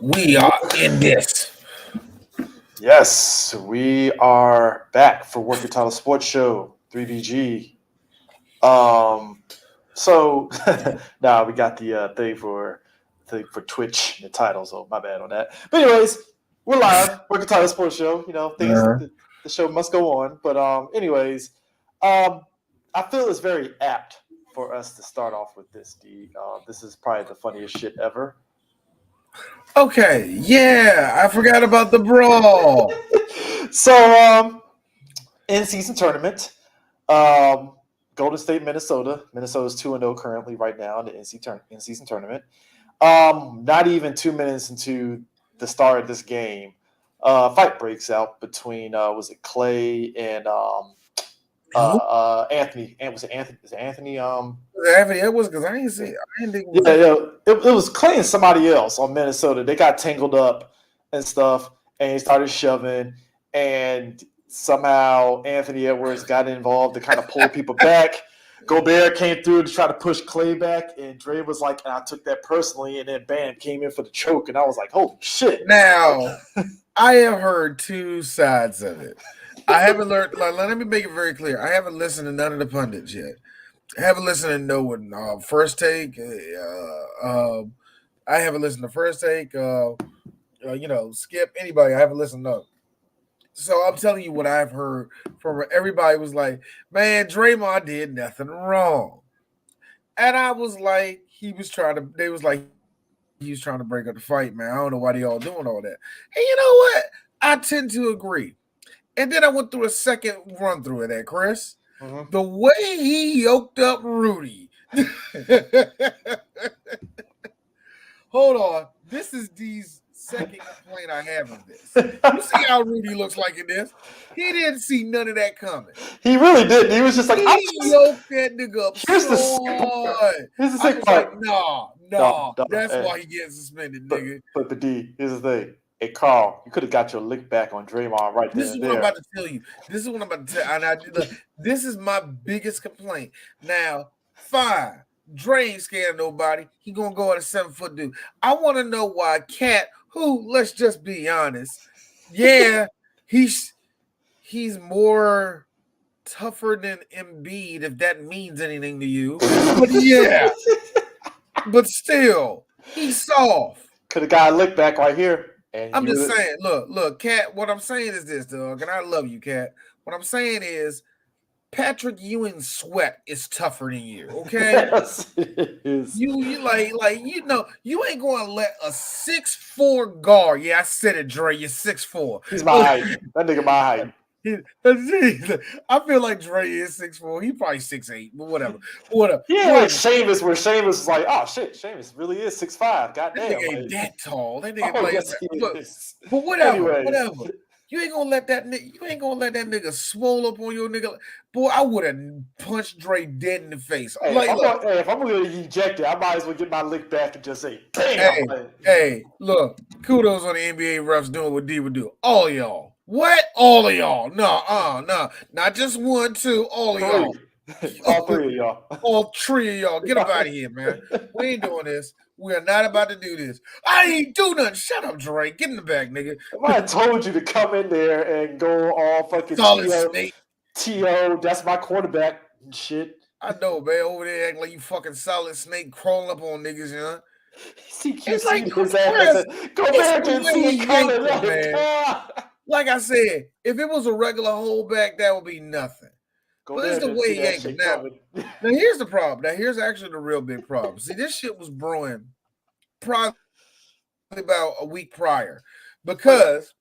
We are in this. Yes, we are back for Work Your Title Sports Show 3BG. So now we got the thing for Twitch the title. So my bad on that. But anyways, we're live. Work Your Title Sports Show. You know, Uh-huh. the show must go on. But anyways, I feel it's very apt for us to start off with this. This is probably the funniest shit ever. Okay, yeah, I forgot about the brawl. So in season tournament. Um, Golden State, Minnesota. Minnesota's 2-0 currently right now in the in season tournament. Not even 2 minutes into the start of this game, fight breaks out between was it Clay and Anthony? And was it Anthony? Is it Anthony? Anthony Edwards, because I ain't see. I didn't think it was. Yeah, yeah. It was Clay and somebody else on Minnesota. They got tangled up and stuff, and he started shoving, and somehow Anthony Edwards got involved to kind of pull people back. Gobert came through to try to push Clay back, and Dre was like, and I took that personally, and then Bam came in for the choke, and I was like, holy shit. Now, I have heard two sides of it. I haven't learned. Let me make it very clear. I haven't listened to none of the pundits yet. I haven't listened to no one. First Take. I haven't listened to First Take. Skip anybody. I haven't listened to. So I'm telling you what I've heard from everybody was like, man, Draymond did nothing wrong. And I was like, they was trying to break up the fight, man. I don't know why they all doing all that. And you know what? I tend to agree. And then I went through a second run through of that, Chris. Mhm. The way he yoked up Rudy. Hold on. This is D's second complaint I have of this. You see how Rudy looks like in this? He didn't see none of that coming. He really didn't. He was just like, He yoked that nigga up Here's the so sick part. hard. Here's the I sick was part. like, nah. No, That's hey. why he getting suspended, But, nigga. but D, here's the thing. Hey, Carl, you could have got your lick back on Draymond right there. This is what I'm about to tell you. This is what I'm about to tell you. And this is my biggest complaint. Now, fine. Dre ain't scared of nobody. He gonna go at a 7-foot dude. I want to know why Cat, who, let's just be honest, yeah, he's more tougher than Embiid, if that means anything to you. But yeah, but still, he's soft. Could have got a lick back right here. And I'm just saying, look, Cat, what I'm saying is this, dog, and I love you, Cat. What I'm saying is Patrick Ewing's sweat is tougher than you, okay? Yes, it is. You like you ain't gonna let a 6'4" guard. Yeah, I said it, Dre. You're 6'4". He's my height. That nigga my height. I feel like Dre is 6'4". He probably 6'8", but whatever. Yeah, like Sheamus, where Sheamus is like, oh shit, Sheamus really is 6'5". That Goddamn. nigga ain't that tall. That nigga but whatever. You ain't gonna let that nigga swole up on your nigga. Boy, I would have punched Dre dead in the face. Hey, if I'm gonna eject it, I might as well get my lick back and just say, bam. Hey, look, kudos on the NBA refs doing what D would do. All of y'all. What? All of y'all. No. Not just one, two, all of y'all. All three of y'all. All three of y'all. Get up out of here, man. We ain't doing this. We are not about to do this. I ain't do nothing. Shut up, Dre. Get in the back, nigga. If I told you to come in there and go all fucking T.O., that's my quarterback and shit. I know, man. Over there acting like you fucking Solid Snake crawling up on niggas, you know? It's like, his ass. Go back and see coming, man. Like I said, if it was a regular holdback, that would be nothing. But it's the way he yanked it. Now, here's the problem. Now, here's actually the real big problem. See, this shit was brewing probably about a week prior because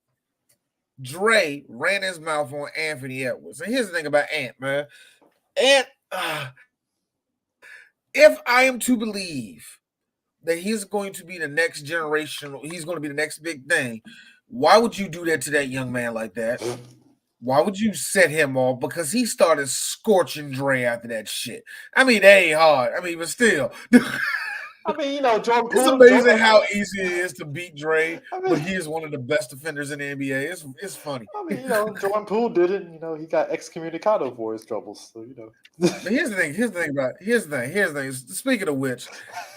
Dre ran his mouth on Anthony Edwards. And here's the thing about Ant, man. Ant, if I am to believe that he's going to be the next generation, he's going to be the next big thing, why would you do that to that young man like that? Why would you set him off? Because he started scorching Dre after that shit. I mean, that ain't hard. I mean, but still. I mean, you know, Jordan It's Poole. amazing how easy it is to beat Dre, I but mean, he is one of the best defenders in the NBA. It's funny. you know, Jordan Poole did it. You know, he got excommunicado for his troubles. So, you know. But here's the thing. Here's the thing. Speaking of which,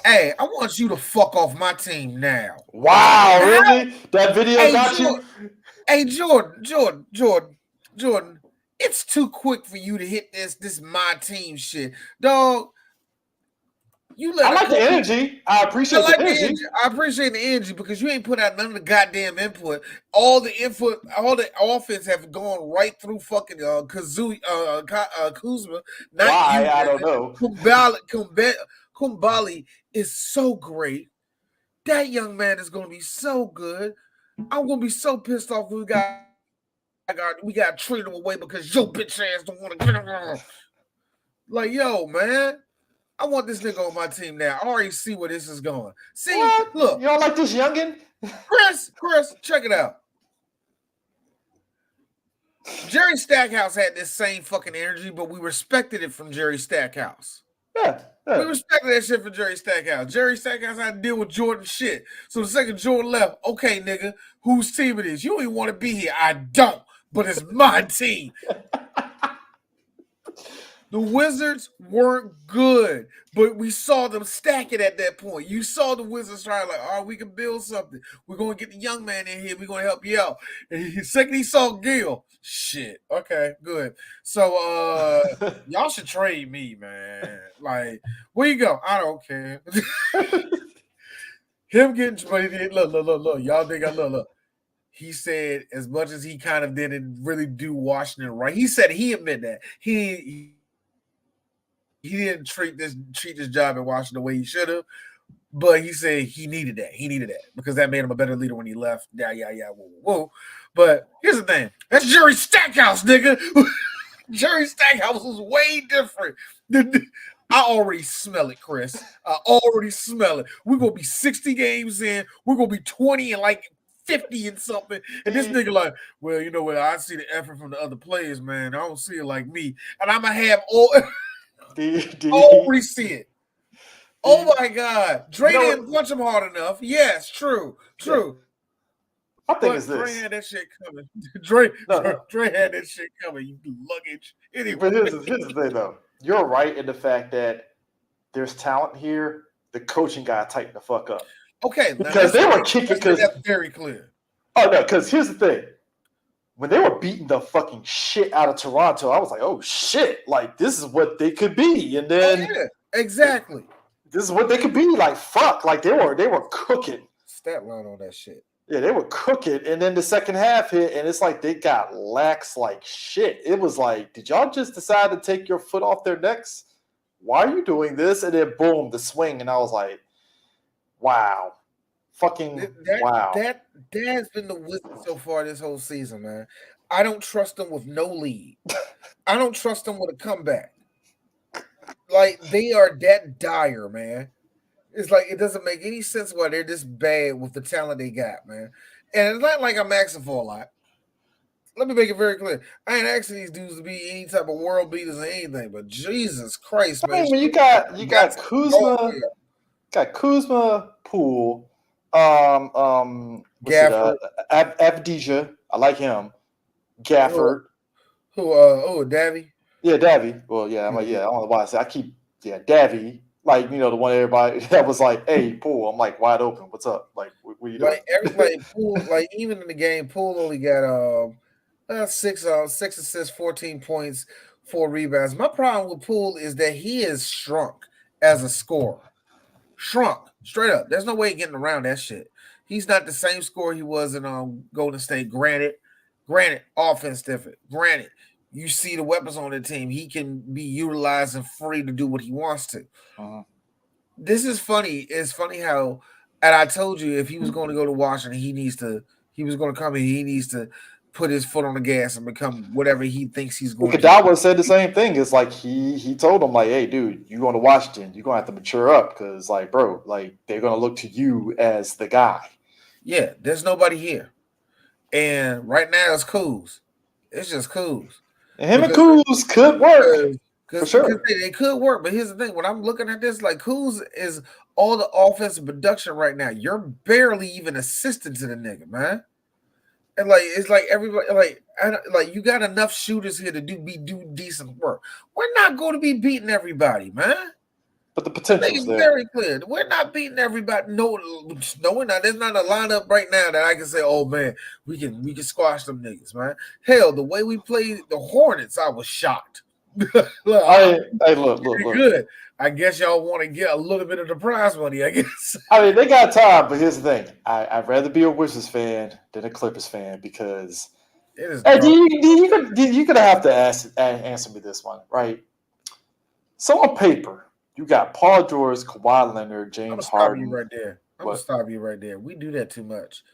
hey, I want you to fuck off my team now. Wow, really? That video got you? Hey, Jordan. It's too quick for you to hit this my team shit, dog. I like the energy. I appreciate the energy. I appreciate the energy because you ain't put out none of the goddamn input. All the offense have gone right through fucking Kuzma. Why? I don't know. Kumbali is so great. That young man is going to be so good. I'm going to be so pissed off. We got to treat him away because your bitch ass don't want to get him. Like, yo, man. I want this nigga on my team now. I already see where this is going. See, what? Look. You don't like this youngin? Chris, check it out. Jerry Stackhouse had this same fucking energy, but we respected it from Jerry Stackhouse. Yeah. We respected that shit from Jerry Stackhouse. Jerry Stackhouse had to deal with Jordan shit. So the second Jordan left, okay, nigga, whose team it is? You don't even want to be here. I don't, but it's my team. The Wizards weren't good, but we saw them stack it at that point. You saw the Wizards trying like, all right, we can build something. We're going to get the young man in here. We're going to help you out. And second he saw Gil, shit, okay, good. So y'all should trade me, man. Like, where you go? I don't care. Him getting traded, look. Y'all think I look. He said as much as he kind of didn't really do Washington right. He said he admitted that. He didn't treat this job in Washington the way he should have, but he said he needed that. He needed that because that made him a better leader when he left. Yeah, whoa. But here's the thing. That's Jerry Stackhouse, nigga. Jerry Stackhouse was way different. I already smell it, Chris. I already smell it. We're going to be 60 games in. We're going to be 20 and like 50 and something. And this nigga like, well, you know what? I see the effort from the other players, man. I don't see it like me. And I'm going to have all... already see it. Oh my God. Dre didn't punch him hard enough. Yes, true. I think it's this. Dre had that shit coming. Dre had that shit coming. You luggage. Anyway. But here's the thing, though. You're right in the fact that there's talent here. The coaching got to tighten the fuck up. Okay. Because they were kicking. That's very clear. Oh, no, because here's the thing. When they were beating the fucking shit out of Toronto, I was like, oh, shit. Like, this is what they could be. And then... yeah, exactly. This is what they could be. Like, fuck. Like, they were cooking. Stat line on that shit. Yeah, they were cooking. And then the second half hit, and it's like they got lax like shit. It was like, did y'all just decide to take your foot off their necks? Why are you doing this? And then, boom, the swing. And I was like, wow. Wow. That has been the Wizards so far this whole season, man. I don't trust them with no lead. I don't trust them with a comeback. Like, they are that dire, man. It's like it doesn't make any sense why they're this bad with the talent they got, man. And it's not like I'm asking for a lot. Let me make it very clear. I ain't asking these dudes to be any type of world beaters or anything, but Jesus Christ, man. I mean, you got Kuzma, Poole, Gafford, Avdija. I like him. Gafford. Davy. Yeah, Davy. Well, yeah, I'm like, yeah, I don't know why I keep Davy. Like, you know, the one everybody that was like, hey, Poole. I'm like, wide open. What's up? Like, what are you doing? Like everybody, Poole, like even in the game, Poole only got 6 assists, 14 points, 4 rebounds. My problem with Poole is that he is shrunk as a scorer. Shrunk. Straight up. There's no way getting around that shit. He's not the same scorer he was in Golden State. Granted, offense different. Granted, you see the weapons on the team. He can be utilized and free to do what he wants to. Uh-huh. This is funny. It's funny how, and I told you if he was going to go to Washington, he was going to come in, he needs to put his foot on the gas and become whatever he thinks he's going to do. Kadawa said the same thing. It's like he told him, like, hey, dude, you're going to Washington. You're going to have to mature up because, like, bro, like, they're going to look to you as the guy. Yeah, there's nobody here. And right now it's Kuz. It's just Kuz. And him and Kuz could work. For sure. Because they could work. But here's the thing: when I'm looking at this, like, who's is all the offensive production right now? You're barely even assistant to the nigga, man. And like it's like everybody like you got enough shooters here to do decent work. We're not going to be beating everybody, man. But the potential is there. Very clear. We're not beating everybody. No, we're not. There's not a lineup right now that I can say, oh man, we can squash them niggas, man. Hell, the way we played the Hornets, I was shocked. Look. Good. I guess y'all want to get a little bit of the prize money, I guess. I mean, they got time, but here's the thing. I'd rather be a Wizards fan than a Clippers fan because you could have to answer me this one, right? So on paper, you got Paul George, Kawhi Leonard, James Harden. I'm gonna stop you right there. We do that too much.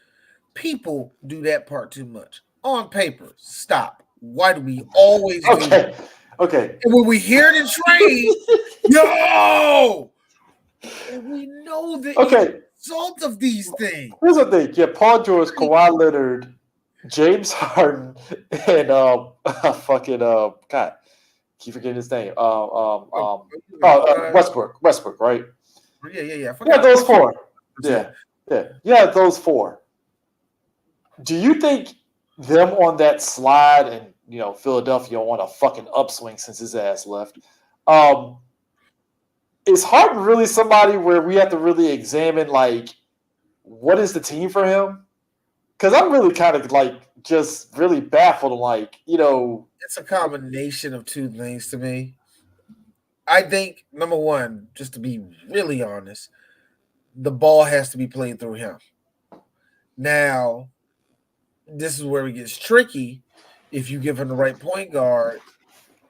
People do that part too much. On paper, stop. Why do we always do that? Okay. And when we hear the trade, yo, and we know the result of these things. Here's the thing: yeah, Paul George, Kawhi Leonard, James Harden, and God, keep forgetting his name. Westbrook, right? Yeah. Yeah, those four. Yeah, those four. Do you think them on that slide and Philadelphia on a fucking upswing since his ass left? Is Harden really somebody where we have to really examine like what is the team for him? Because I'm really kind of like just really baffled. Like it's a combination of two things to me. I think number one, just to be really honest, the ball has to be played through him. Now, this is where it gets tricky. If you give him the right point guard,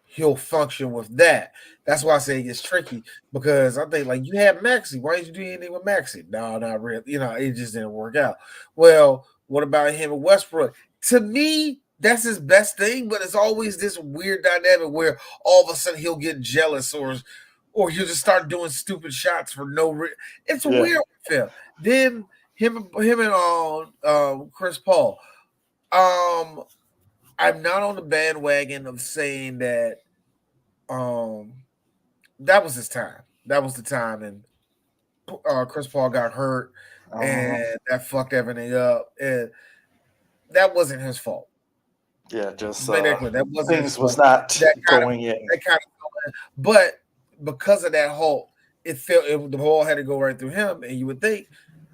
he'll function with that. That's why I say it gets tricky because I think like you had Maxey. Why didn't you do anything with Maxey? No, not really. It just didn't work out. Well, what about him and Westbrook? To me, that's his best thing, but it's always this weird dynamic where all of a sudden he'll get jealous or he'll just start doing stupid shots for no reason. It's a weird feel. Then him and Chris Paul. I'm not on the bandwagon of saying that that was his time. That was the time, and Chris Paul got hurt, and that fucked everything up. And that wasn't his fault. Yeah, just that wasn't things was not going in. That kind of, but because of that halt, the ball had to go right through him, and you would think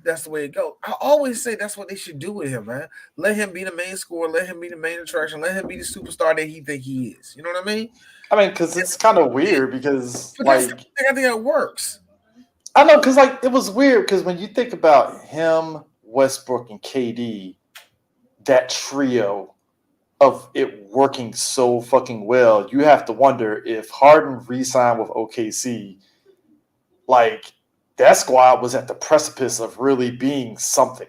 that's the way it goes. I always say that's what they should do with him, man. Let him be the main scorer. Let him be the main attraction. Let him be the superstar that he think he is. You know what I mean? I mean, because it's kind of weird because, I think that works. I know, because, it was weird because when you think about him, Westbrook, and KD, that trio of it working so fucking well, you have to wonder if Harden re-signed with OKC, that squad was at the precipice of really being something.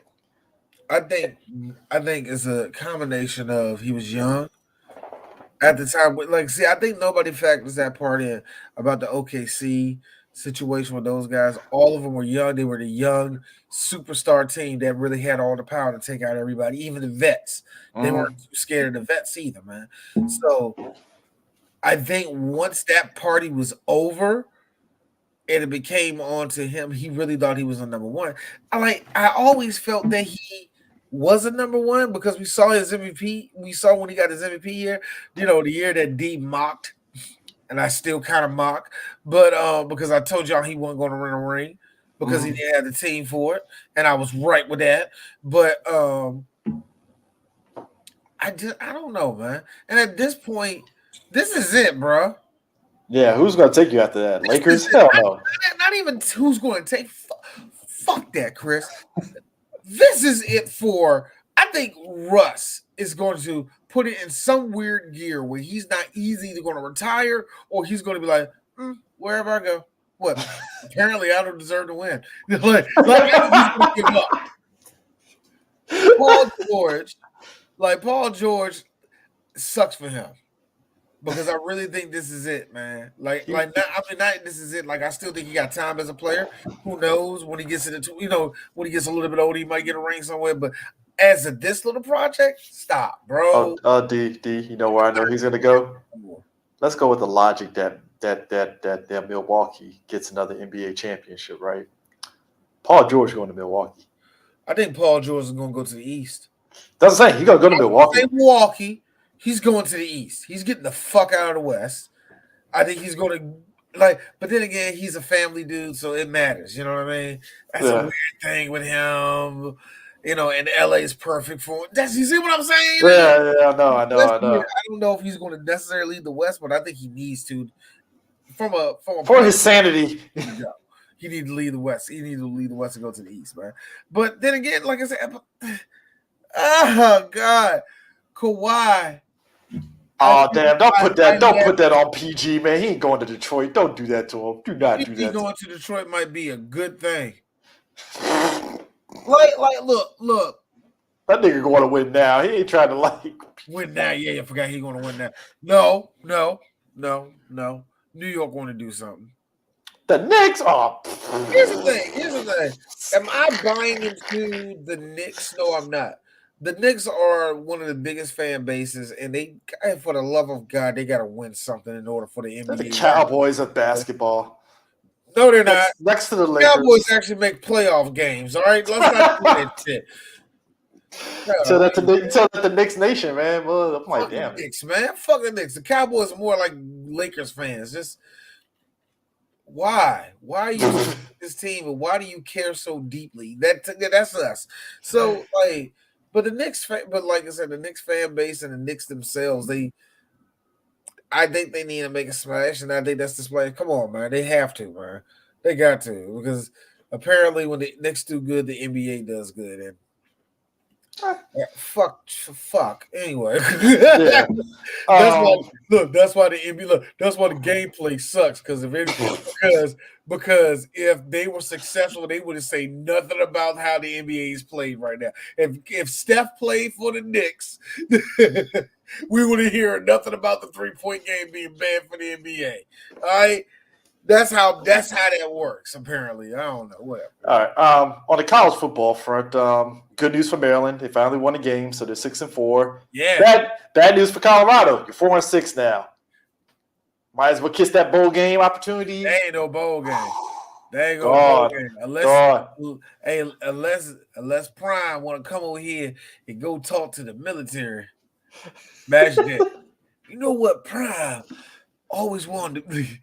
I think it's a combination of he was young at the time. I think nobody factors that part in about the OKC situation with those guys. All of them were young. They were the young superstar team that really had all the power to take out everybody, even the vets. They weren't too scared of the vets either, man. So I think once that party was over, and it became on to him, he really thought he was a number one. I always felt that he was a number one because we saw his MVP. We saw when he got his MVP year, the year that D mocked, and I still kind of mock, but because I told y'all he wasn't going to win a ring because he didn't have the team for it, and I was right with that. But I don't know, man. And at this point, this is it, bro. Yeah, who's going to take you after that? Lakers? Hell no. Not even who's going to take. Fuck that, Chris. This is it for. I think Russ is going to put it in some weird gear where he's not either going to retire or he's going to be like, wherever I go. What? Apparently, I don't deserve to win. He's going to give up. Paul George sucks for him. Because I really think this is it, man. Not this is it. I still think he got time as a player. Who knows when he gets when he gets a little bit older, he might get a ring somewhere. But as of this little project, stop, bro. D, you know where I know he's gonna go? Let's go with the logic that that Milwaukee gets another NBA championship, right? Paul George going to Milwaukee. I think Paul George is going to go to the East. Doesn't say he's going to go to Milwaukee. Say Milwaukee. He's going to the East. He's getting the fuck out of the West. I think he's going to but then again, he's a family dude, so it matters. You know what I mean? That's a weird thing with him. And LA is perfect for him. You see what I'm saying? Yeah, I know. I don't know if he's going to necessarily lead the West, but I think he needs to. For his sanity. He needs to lead the West. He needs to lead the West and go to the East, man. But then again, like I said, oh God, Kawhi. Oh damn! Don't put that on PG, man. He ain't going to Detroit. Don't do that to him. Do not do that. Going to Detroit might be a good thing. Look. That nigga going to win now. He ain't trying to win now. Yeah, I forgot he going to win now. No. New York want to do something. The Knicks? Oh. Here's the thing. Am I buying into the Knicks? No, I'm not. The Knicks are one of the biggest fan bases, and they, for the love of God, they got to win something in order for the NBA. They're the Cowboys of basketball. No, they're not. Next to the Lakers. Cowboys actually make playoff games. All right, let's not do that shit. So that's the Knicks nation, man. Well, I'm like, damn. Knicks, man. Fuck the Knicks. The Cowboys are more like Lakers fans. Just why? Why are you this team, and why do you care so deeply? That's us. So but the Knicks, but like I said, the Knicks fan base and the Knicks themselves, I think they need to make a splash, and I think that's the splash. Come on, man. They have to, man. They got to, because apparently when the Knicks do good, the NBA does good. And fuck. Anyway, that's why the NBA. That's why the gameplay sucks. Because if they were successful, they wouldn't say nothing about how the NBA is played right now. If Steph played for the Knicks, we wouldn't hear nothing about the 3-point game being banned for the NBA. All right. That's how that works, apparently. I don't know. Whatever. All right. On the college football front, good news for Maryland. They finally won a game, so they're 6-4. Yeah. Bad news for Colorado. You're 4-6 now. Might as well kiss that bowl game opportunity. There ain't no bowl game. There ain't no bowl game. Unless Prime want to come over here and go talk to the military. Imagine that. You know what, Prime always wanted to be.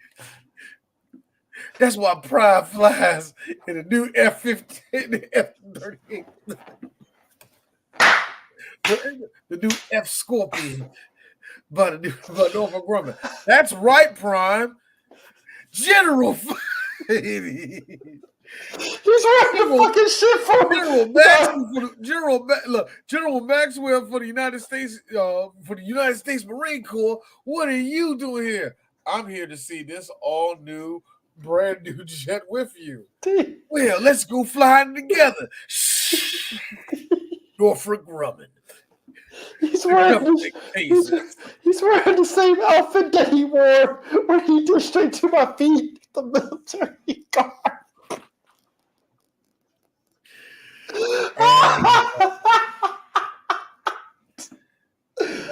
That's why Prime flies in the new F-15, the F-38, the new F-Scorpion by Northrop Grumman. That's right, Prime. General. He's wearing the fucking shit for General Maxwell for the United States Marine Corps. What are you doing here? I'm here to see this all new, brand new jet with you. Well, let's go flying together. Northrop Grumman. He's wearing the same outfit that he wore when he did Straight to My Feet, the military guard.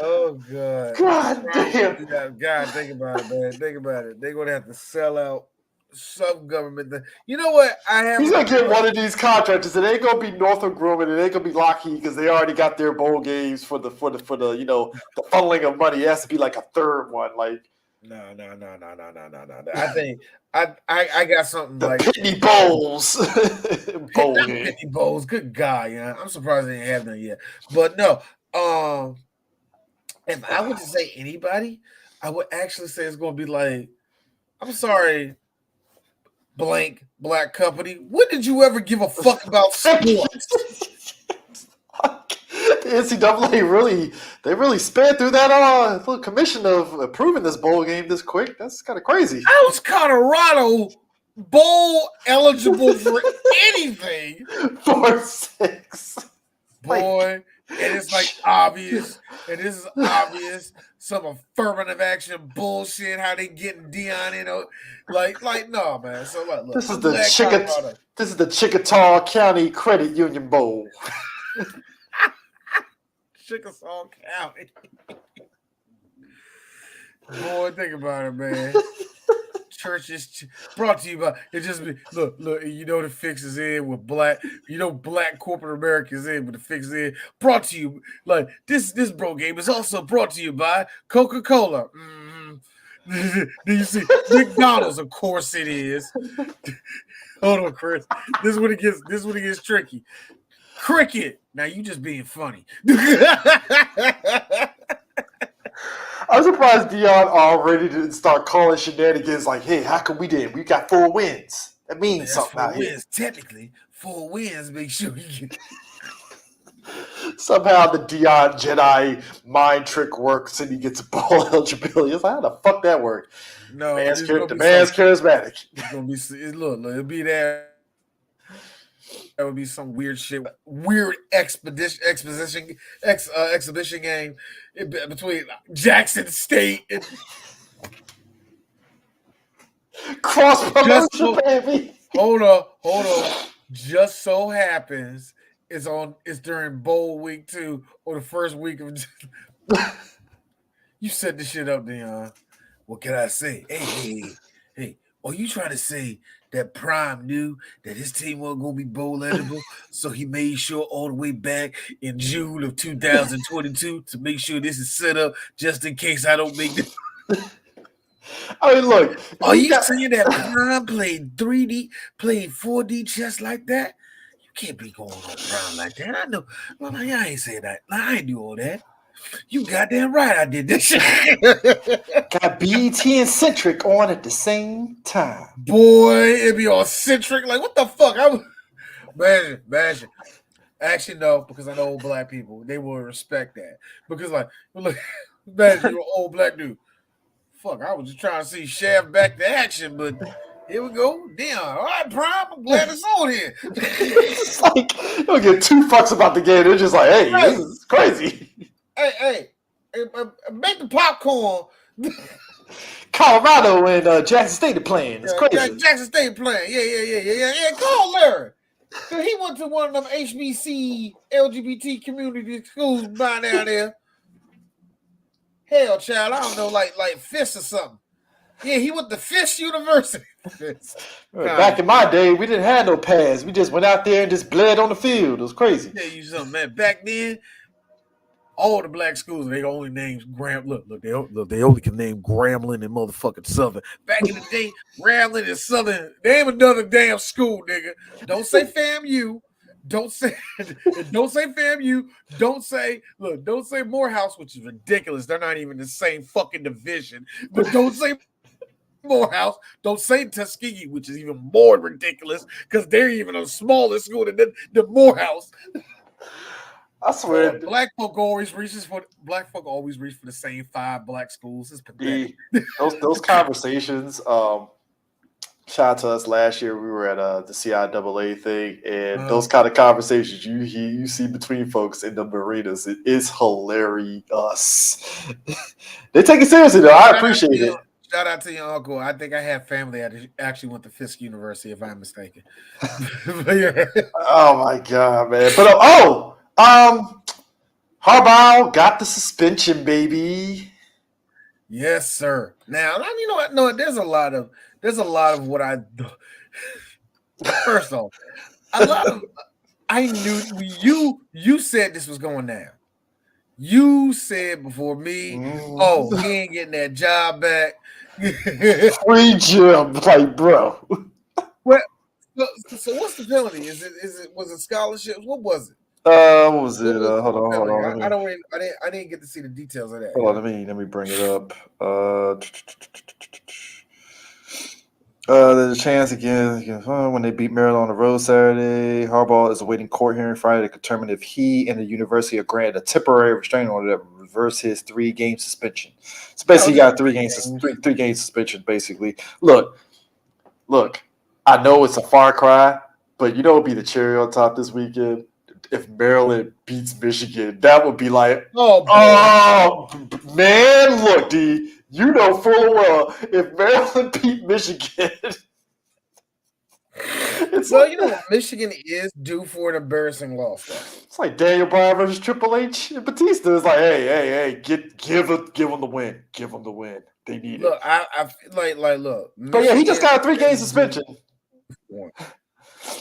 Oh God! God damn! God, think about it, man. Think about it. They're gonna have to sell out some government. You know what? He's gonna get one of these contractors. It ain't gonna be Northrop Grumman. It ain't gonna be Lockheed because they already got their bowl games for the the funneling of money. It has to be like a third one. Like no. I think I got something the like Pitney Bowls. Bowl game. Pitney Bowls. Good guy, yeah. I'm surprised they didn't have them yet. But no, if I were to say anybody, I would actually say it's gonna be like, I'm sorry, blank black company. When did you ever give a fuck about sports? The NCAA really sped through that little commission of approving this bowl game this quick. That's kind of crazy. How is Colorado bowl eligible for anything? 4-6. Boy, and it's like obvious, and this is obvious. Some affirmative action bullshit. How they getting Dion in? Like no, man. So look, this is the Chickasaw County Credit Union Bowl. Chickasaw County. Boy, think about it, man. Church is brought to you by it. Just be look. You know the fix is in with black. You know black corporate America is in, but the fix is in. Brought to you like this. This bro game is also brought to you by Coca-Cola. Do you see McDonald's? Of course it is. Hold on, Chris. This is when it gets. This is when it gets tricky. Cricket. Now you just being funny. I'm surprised Dion already didn't start calling shenanigans like, hey, how come we didn't? We got 4 wins. That means That's something 4 out wins. here. Technically, 4 wins. Make sure you get. Somehow the Dion Jedi mind trick works and he gets bowl eligibility. It's like, how the fuck that work? No, The man's charismatic. It's gonna be look, it'll be that. That would be some weird shit, weird exhibition game between Jackson State and Cross promotion, baby. Hold on. Just so happens it's during bowl week 2 or the first week of. You set the shit up, Dion. What can I say? Hey. Are you trying to say that Prime knew that his team wasn't going to be bowl eligible, so he made sure all the way back in June of 2022 to make sure this is set up just in case I don't make this? I mean, look. Are you saying that Prime played 4D chess like that? You can't be going on Prime like that. I know. Well, I ain't saying that. I ain't do all that. You goddamn right I did this shit. Got BET and Centric on at the same time. Boy, it'd be all Centric. Like, what the fuck? Imagine. Actually, no, because I know old black people. They will respect that. Because, like, look, imagine you're an old black dude. Fuck, I was just trying to see Shaft back to action, but here we go. Damn. All right, Prime, I'm glad it's on here. It's like, you don't give 2 fucks about the game. They're just like, hey, this is crazy. Hey, make the popcorn. Colorado and Jackson State are playing. It's crazy. Jackson State playing. Yeah. Call Larry. He went to one of them HBC LGBT community schools by down there. Hell, child, I don't know, like Fisk or something. Yeah, he went to Fisk University. Back in my day, we didn't have no pads. We just went out there and just bled on the field. It was crazy. Tell you something, man. Back then, all the black schools, they only named they only can name Grambling and motherfucking Southern. Back in the day, Grambling and Southern, name another damn school, nigga. Don't say FAMU. Don't say FAMU. Don't say Morehouse, which is ridiculous. They're not even the same fucking division. But don't say Morehouse. Don't say Tuskegee, which is even more ridiculous because they're even a smaller school than Morehouse. I swear, black folk always reach for the same 5 black schools. It's pathetic. Those conversations. Shout out to us last year. We were at the CIAA thing, and those kind of conversations you see between folks in the marinas, it is hilarious. They take it seriously though. I appreciate it. Shout out to your uncle. I think I have family that actually went to Fisk University, if I'm mistaken. Yeah. Oh my god, man! But Harbaugh got the suspension, baby. Yes, sir. Now you know what? No, there's a lot of what I do. First off, I knew you said this was going down. You said before me, oh, he ain't getting that job back. Free Jim, like, bro. What? So what's the penalty? Was it scholarships? What was it? What was it? Hold on. I didn't get to see the details of that. Hold on, let me bring it up. There's a chance again when they beat Maryland on the road Saturday. Harbaugh is awaiting court hearing Friday to determine if he and the university are granted a temporary restraining order that reverse his 3-game suspension. So basically, he got 3 game suspension. Basically, look. I know it's a far cry, but you know it'll be the cherry on top this weekend. If Maryland beats Michigan, that would be like, oh man, look, D, you know full well if Maryland beat Michigan. Michigan is due for an embarrassing loss. Though. It's like Daniel Bryan versus Triple H and Batista. It's like, hey, give them the win. Give them the win. they need Look, it. I feel like look. But yeah, he just got a 3-game suspension.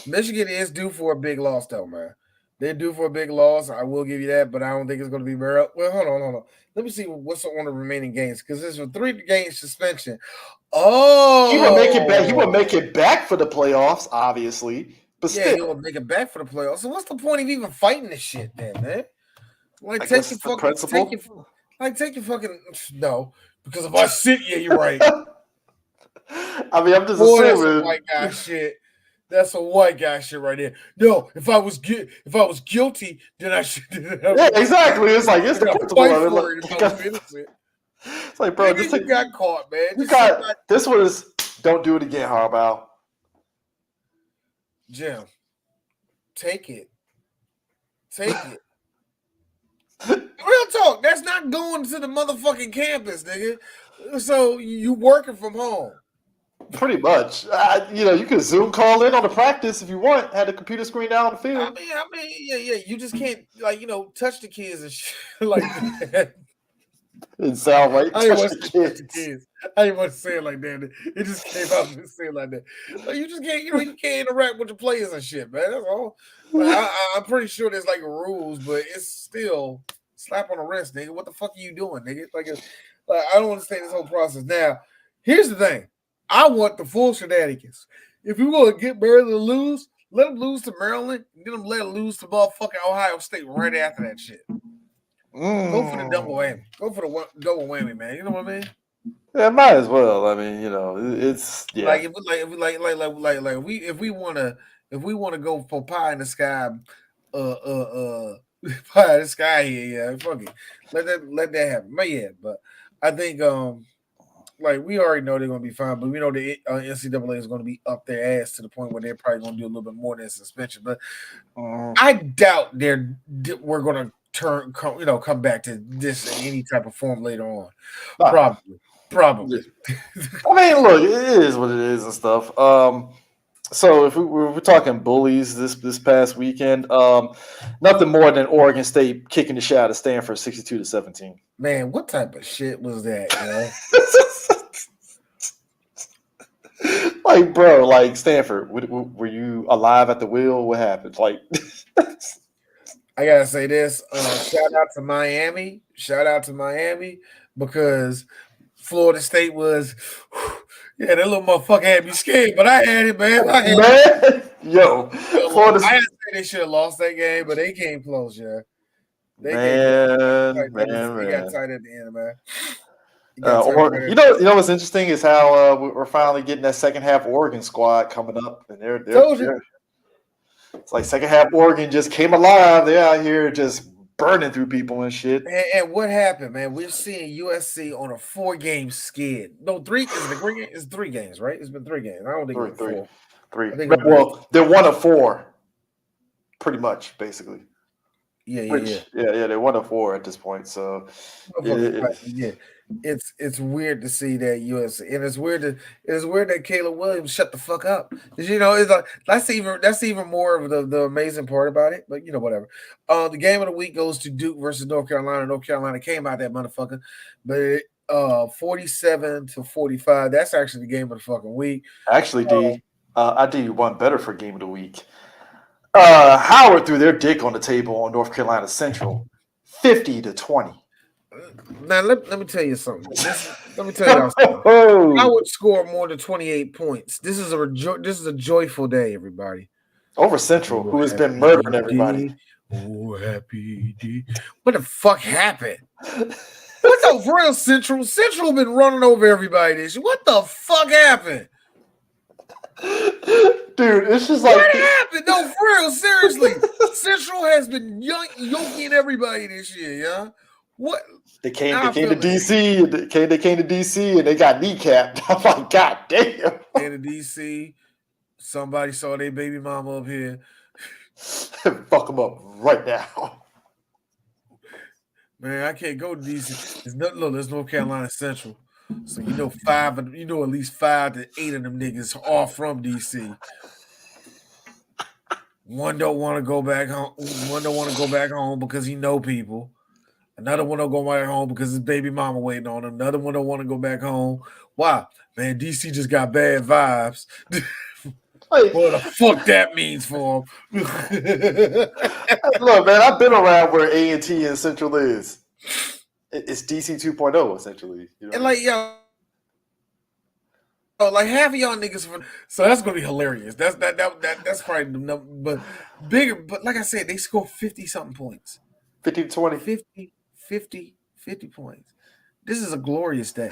Michigan is due for a big loss, though, man. They're due for a big loss. I will give you that, but I don't think it's going to be very. Well, hold on. Let me see what's on the remaining games because it's a 3-game suspension. Oh, he would make it back. He would make it back for the playoffs, obviously. But yeah, still, he would make it back for the playoffs. So what's the point of even fighting this shit, then, man? Like, I guess it's the principle. Take your fucking no. Because if I sit, yeah, you're right. I mean, I'm just Boy, that's assuming. some white guy shit. That's some white guy shit right there. No, if I was guilty, then I should. Yeah, exactly. It's like it's the principle of it. It's like, bro, you got caught, man. This was don't do it again, Harbaugh. Jim, take it. Real talk. That's not going to the motherfucking campus, nigga. So you working from home. Pretty much. You could Zoom call in on the practice if you want. Had the computer screen down on the field. I mean, yeah. You just can't touch the kids and shit like that. It sound right. I didn't want to touch the kids. I didn't want to say it like that. It just came out and say it like that. Like, you just can't, you can't interact with the players and shit, man. That's all. Like, I'm pretty sure there's like rules, but it's still slap on the wrist, nigga. What the fuck are you doing, nigga? Like I don't understand this whole process. Now, here's the thing. I want the full shenanigans. If you want to get Maryland to lose, let them lose to Maryland, and then let them lose to motherfucking Ohio State right after that shit. Go for the double whammy. Go for the double whammy, man. You know what I mean? Yeah, might as well. I mean, it's like if we want to go for pie in the sky, pie in the sky here, yeah, fuck it. Let that happen. But I think we already know they're gonna be fine, but we know the NCAA is gonna be up their ass to the point where they're probably gonna do a little bit more than suspension. But I doubt we're gonna come back to this in any type of form later on. Probably. I mean, look, it is what it is and stuff. So if we're talking bullies this past weekend, nothing more than Oregon State kicking the shit out of Stanford 62-17. Man, what type of shit was that, Like, bro, like Stanford, were you alive at the wheel? What happened? Like, I gotta say this. Shout out to Miami because Florida State was, that little motherfucker had me scared, but I had it, man. Florida State. I say they should have lost that game, but they came close, yeah. They got tight at the end, man. You know what's interesting is how we're finally getting that second half Oregon squad coming up, and they're it's like second half Oregon just came alive. They're out here just burning through people and shit. And what happened, man? We're seeing USC on a 4-game skid. No, 3 is 3 games, right? It's been 3 games. I don't think it's 4. 3. Well, they're 1 of 4, pretty much, basically. Yeah. They're 1 of 4 at this point. So it's weird to see that USC, and it's weird that Caleb Williams shut the fuck up. It's like that's even more of the amazing part about it. But whatever. The game of the week goes to Duke versus North Carolina. North Carolina came out that motherfucker, but 47-45. That's actually the game of the fucking week. Actually, D, I did you one better for game of the week. Howard threw their dick on the table on North Carolina Central, 50-20. Now let me tell you something. Let me tell y'all something. I would score more than 28 points. This is a joyful day, everybody. Over Central, who has been murdering everybody. Oh, happy D. What the fuck happened? What's up for real, Central? Central been running over everybody this year. What the fuck happened? Dude, it's just like what happened? No, for real, seriously. Central has been yoking everybody this year, yeah. What they came to DC. They came to DC and they got kneecapped. I'm like, God damn. Came to DC. Somebody saw their baby mama up here. Fuck them up right now. Man, I can't go to DC. There's North Carolina Central. So at least 5 to 8 of them niggas are from DC. One don't want to go back home. One don't want to go back home because he know people. Another one don't go back home because his baby mama waiting on him. Another one don't want to go back home. Why? Man, DC just got bad vibes. Like, What the fuck that means for him? look, man, I've been around where A&T and Central is. It's DC 2.0 essentially. You know? And like, yo, like half of y'all niggas, so that's gonna be hilarious. That's probably the number, but bigger. But like I said, they score 50 something points. 50 to 20. 50 points. This is a glorious day.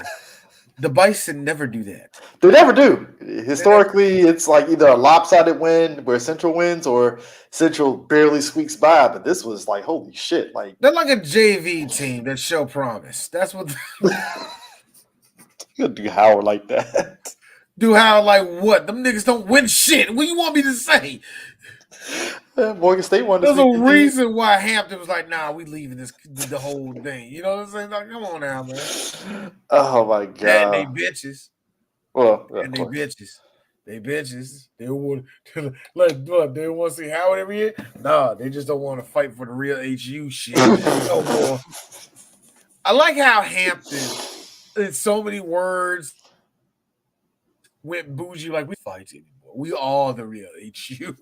The Bison never do that. They never do. Historically, it's like either a lopsided win where Central wins or Central barely squeaks by. But this was like, holy shit. Like, they're like a JV team that show promise. That's what you do Howard like that. Do Howard like what? Them niggas don't win shit. What do you want me to say? Morgan State won. There's a reason why Hampton was like, nah, we leaving the whole thing. You know what I'm saying? Like, come on now, man. Oh my god. And they bitches. Well, and they bitches. They bitches. They want like look, they want to see Howard every year. Nah, they just don't want to fight for the real HU shit no more. I like how Hampton, in so many words, went bougie like we fight anymore. We are the real HU.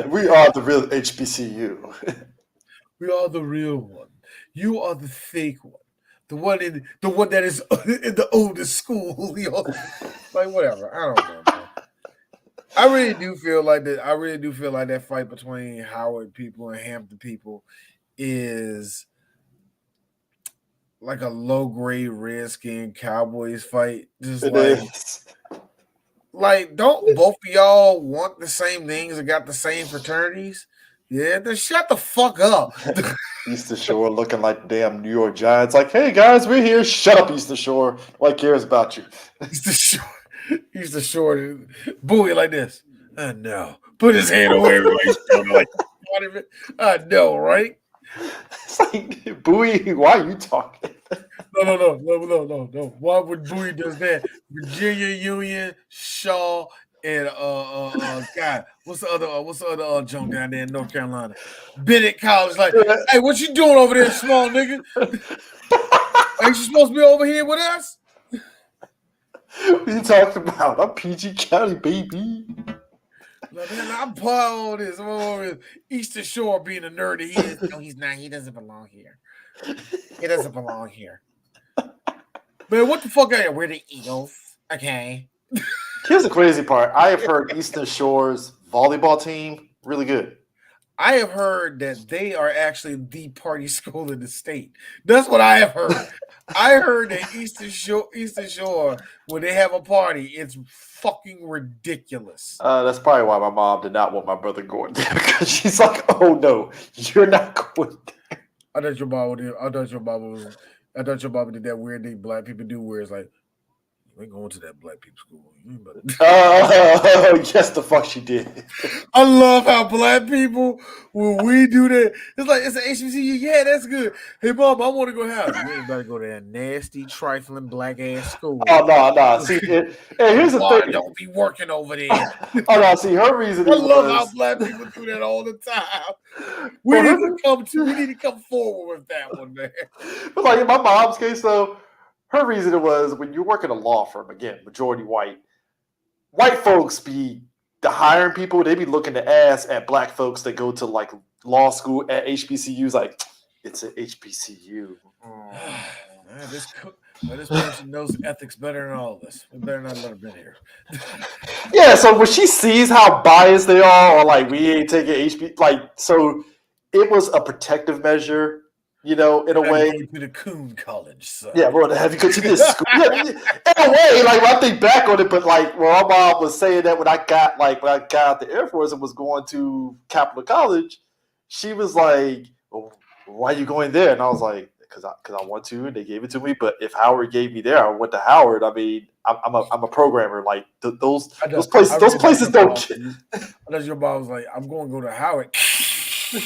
We are the real HBCU. We are the real one. You are the fake one. The one that is in the oldest school. Like whatever. I don't know. Man. I really do feel like that fight between Howard people and Hampton people is like a low grade Redskin Cowboys fight. Just like, don't both of y'all want the same things and got the same fraternities? Yeah, then shut the fuck up. Eastern Shore looking like damn New York Giants. Like, hey guys, we're here. Shut up, Eastern Shore. Nobody cares about you. Eastern Shore, Bowie like this. I know. Put his hand away. Like, I know, right? It's like, Bowie, why are you talking? No. Why would Bowie does that? Virginia Union, Shaw, and God, what's the other junk down there in North Carolina? Bennett College. Like, hey, what you doing over there, small nigga? Ain't you supposed to be over here with us? What are you talking about? I'm PG County, baby. I'm part of this. I'm over Eastern Shore being a nerd he is. No, he's not. He doesn't belong here. He doesn't belong here. Man, what the fuck are you? We're the Eagles. Okay. Here's the crazy part. I have heard Eastern Shore's volleyball team really good. I have heard that they are actually the party school in the state. That's what I have heard. I heard that Eastern Shore, when they have a party, it's fucking ridiculous. That's probably why my mom did not want my brother going there, because she's like, "Oh no, you're not going there." I thought your mom did that weird thing black people do, where it's like, we ain't going to that black people school. Yes, the fuck she did. I love how black people, when we do that, it's like, it's an HBCU. Yeah, that's good. Hey, Mom, I want to go house. You ain't better go to that nasty, trifling, black-ass school. Oh, no. See, here's the thing. Don't be working over there. Oh, no, see, her reasoning I love how black people do that all the time. We need to come forward with that one, man. But like in my mom's case, though, her reasoning was when you work in a law firm, again, majority white folks be the hiring people, they be looking to ass at black folks that go to like law school at HBCUs, like, it's an HBCU. This person knows ethics better than all of us. We better not let her been here. Yeah, so when she sees how biased they are, or like we ain't taking HB, like, so it was a protective measure. You know, in a way, to the Coon College. So. Yeah, bro, have you go to this school? In a way, like when I think back on it, but like when my mom was saying that when I got out the Air Force and was going to Capital College, she was like, well, "Why are you going there?" And I was like, "Because I want to." And they gave it to me. But if Howard gave me there, I went to Howard. I mean, I'm a programmer. Like those places don't. I thought your mom was like, "I'm going to go to Howard." No,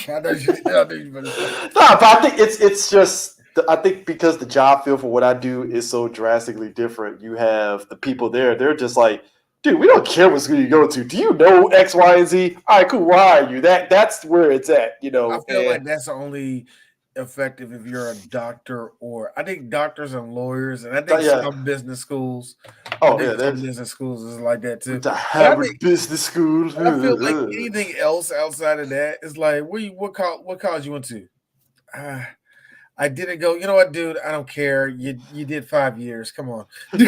but I think it's just I think because the job feel for what I do is so drastically different. You have the people there; they're just like, dude, we don't care what school you go to. Do you know X, Y, and Z? All right, cool. Why are you? That's where it's at. You know, I feel like that's the only effective if you're a doctor, or I think doctors and lawyers, and I think some business schools. Oh, some business schools is like that too. The Harvard Business School. I feel like anything else outside of that is like, what college you went to? I didn't go. You know what, dude? I don't care. You did 5 years. Come on. That's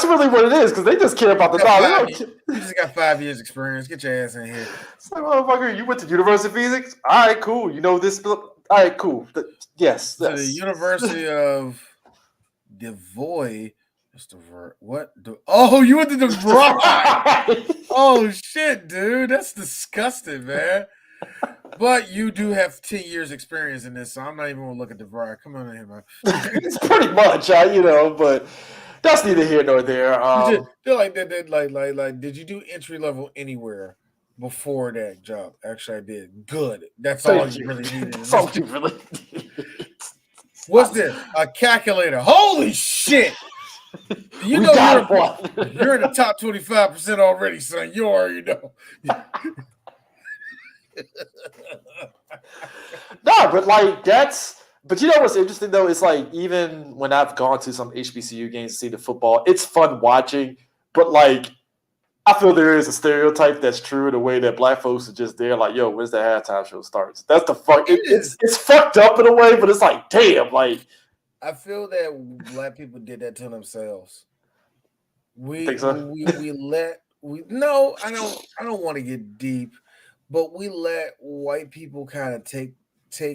really what it is, because they just care about the dollar. You just got 5 years experience. Get your ass in here. It's like, motherfucker, you went to University of Physics? All right, cool. You know this? All right, cool. Yes. To the University of DeVoy. What? Oh, you went to DeVry. Oh shit, dude, that's disgusting, man. But you do have 10 years experience in this, so I'm not even gonna look at DeVry. Come on in here, man. It's pretty much, but that's neither here nor there. They're like that. Did you do entry level anywhere before that job? Actually, I did. Good. That's all you really needed. That's all you really needed. What's this? A calculator. Holy shit! You know you're in the top 25% already, son. You already know. No, but like but you know what's interesting though? It's like, even when I've gone to some HBCU games to see the football, it's fun watching, but like, I feel there is a stereotype that's true, the way that black folks are just there, like, yo, when's the halftime show starts? That's the fuck. It's fucked up in a way, but it's like, damn, like. I feel that black people did that to themselves. I don't want to get deep, but we let white people kind of take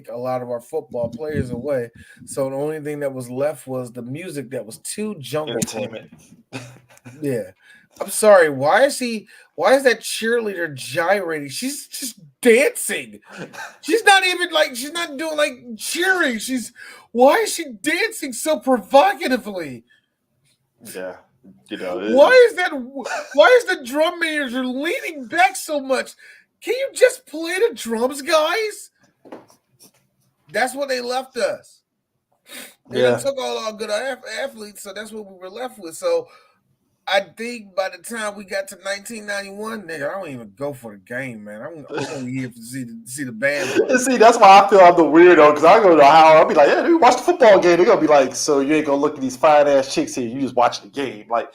a lot of our football players away. So the only thing that was left was the music that was too jungle entertainment. Yeah. I'm sorry. Why is that cheerleader gyrating? She's just dancing. She's not doing like cheering. Why is she dancing so provocatively? Yeah. Why is the drum major leaning back so much? Can you just play the drums, guys? That's what they left us. They took all our good athletes, so that's what we were left with. So I think by the time we got to 1991, nigga, I don't even go for the game, man. I'm only here to see the band play. See, that's why I feel I'm the weirdo, because I go to Howard, I'll be like, yeah, dude, watch the football game. They're gonna be like, so you ain't gonna look at these fine ass chicks here, you just watch the game. Like,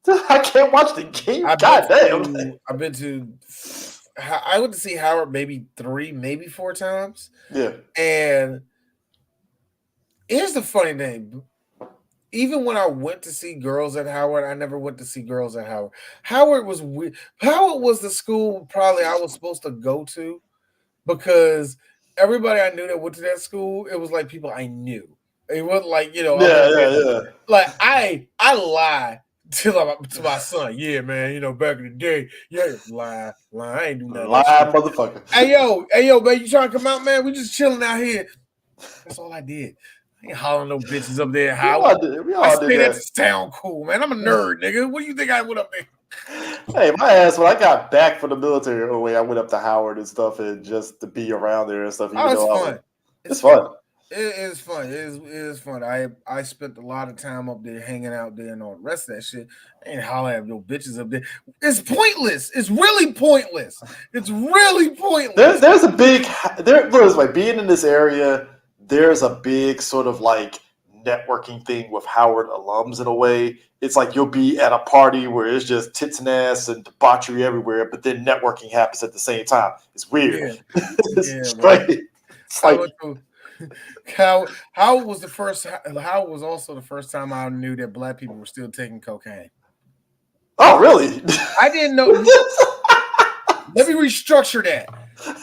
I can't watch the game. Goddamn. I've been to. I went to see Howard maybe 3, maybe 4 times. Yeah. And here's the funny thing. Even when I went to see girls at Howard, I never went to see girls at Howard. Howard was the school probably I was supposed to go to, because everybody I knew that went to that school, it was like people I knew. It wasn't like, Yeah. Like I lie to my son. Yeah, man, back in the day. Yeah, lie. I ain't do nothing. Lie, motherfucker. Hey, yo, man, you trying to come out, man? We just chilling out here. That's all I did. I ain't hollering no bitches up there. Howard. I stayed at the sound cool, man. I'm a nerd, nigga. What do you think I went up there? Hey, my ass, when I got back from the military, I went up to Howard and stuff, and just to be around there and stuff. It's fun. It's fun. It is fun. It is fun. I spent a lot of time up there hanging out there and all the rest of that shit. I ain't hollering at no bitches up there. It's pointless. It's really pointless. It's really pointless. There's a big being in this area. There's a big sort of like networking thing with Howard alums in a way. It's like you'll be at a party where it's just tits and ass and debauchery everywhere, but then networking happens at the same time. It's weird. Yeah. It's strange. It's like Howard was also the first time I knew that black people were still taking cocaine. Oh, really? I didn't know. Let me restructure that.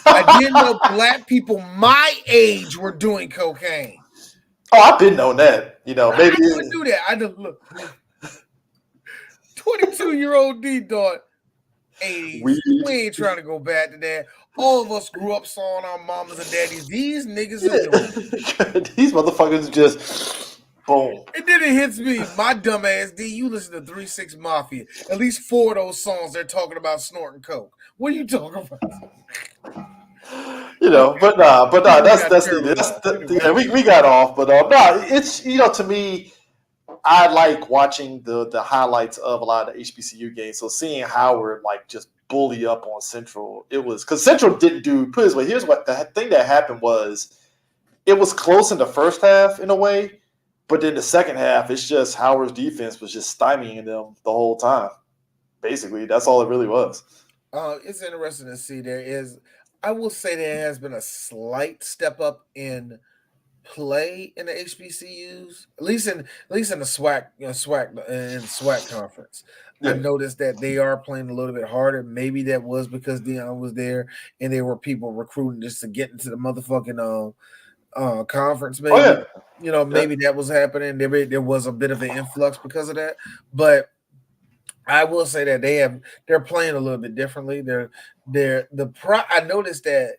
I didn't know black people my age were doing cocaine. Oh, I've been knowing that. Maybe I didn't do that. I just look. 22-year-old D thought, 80s. We ain't trying to go back to that. All of us grew up sawing our mamas and daddies. These niggas are doing These motherfuckers just boom. And then it hits me, my dumb ass D. You listen to 3 6 Mafia. At least 4 of those songs they're talking about snorting coke. What are you talking about? But we got off. But it's to me, I like watching the highlights of a lot of the HBCU games. So seeing Howard like just bully up on Central. It was because Central didn't do. Put it this way, here's what the thing that happened was. It was close in the first half in a way, but then the second half, it's just Howard's defense was just stymieing them the whole time. Basically, that's all it really was. It's interesting to see. I will say there has been a slight step up in play in the HBCUs, at least in the SWAC, SWAC conference. Yeah. I noticed that they are playing a little bit harder. Maybe that was because Deion was there and there were people recruiting just to get into the motherfucking conference. Maybe maybe that was happening. There was a bit of an influx because of that, but I will say that they're playing a little bit differently. I noticed that.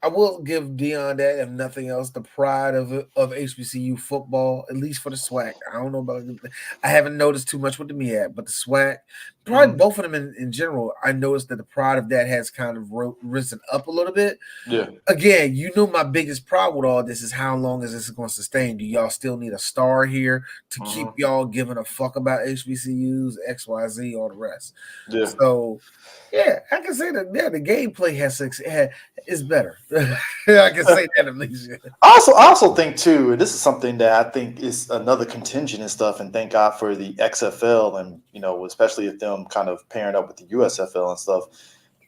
I will give Deion that, if nothing else, the pride of HBCU football, at least for the SWAC. I don't know about it. I haven't noticed too much with the MEAC, but the SWAC, probably both of them in general, I noticed that the pride of that has kind of risen up a little bit. Yeah. Again, my biggest problem with all this is how long is this going to sustain? Do y'all still need a star here to keep y'all giving a fuck about HBCUs, XYZ, all the rest? Yeah. So, yeah, I can say that. Yeah, the gameplay is better. I can say that at least. I also think too, and this is something that I think is another contingent and stuff. And thank God for the XFL, and especially if them kind of pairing up with the USFL and stuff.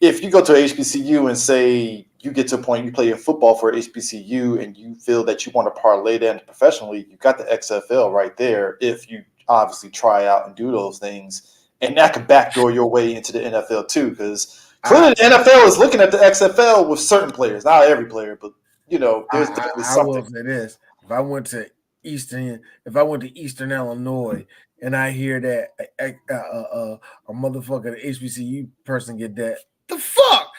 If you go to HBCU and say you get to a point you play in football for HBCU and you feel that you want to parlay that into professionally, you got the XFL right there. If you obviously try out and do those things. And that could backdoor your way into the NFL too, because clearly the NFL is looking at the XFL with certain players, not every player, but there's definitely something. I will say this: if I went to Eastern Illinois and I hear that a motherfucker HBCU person get that, the fuck?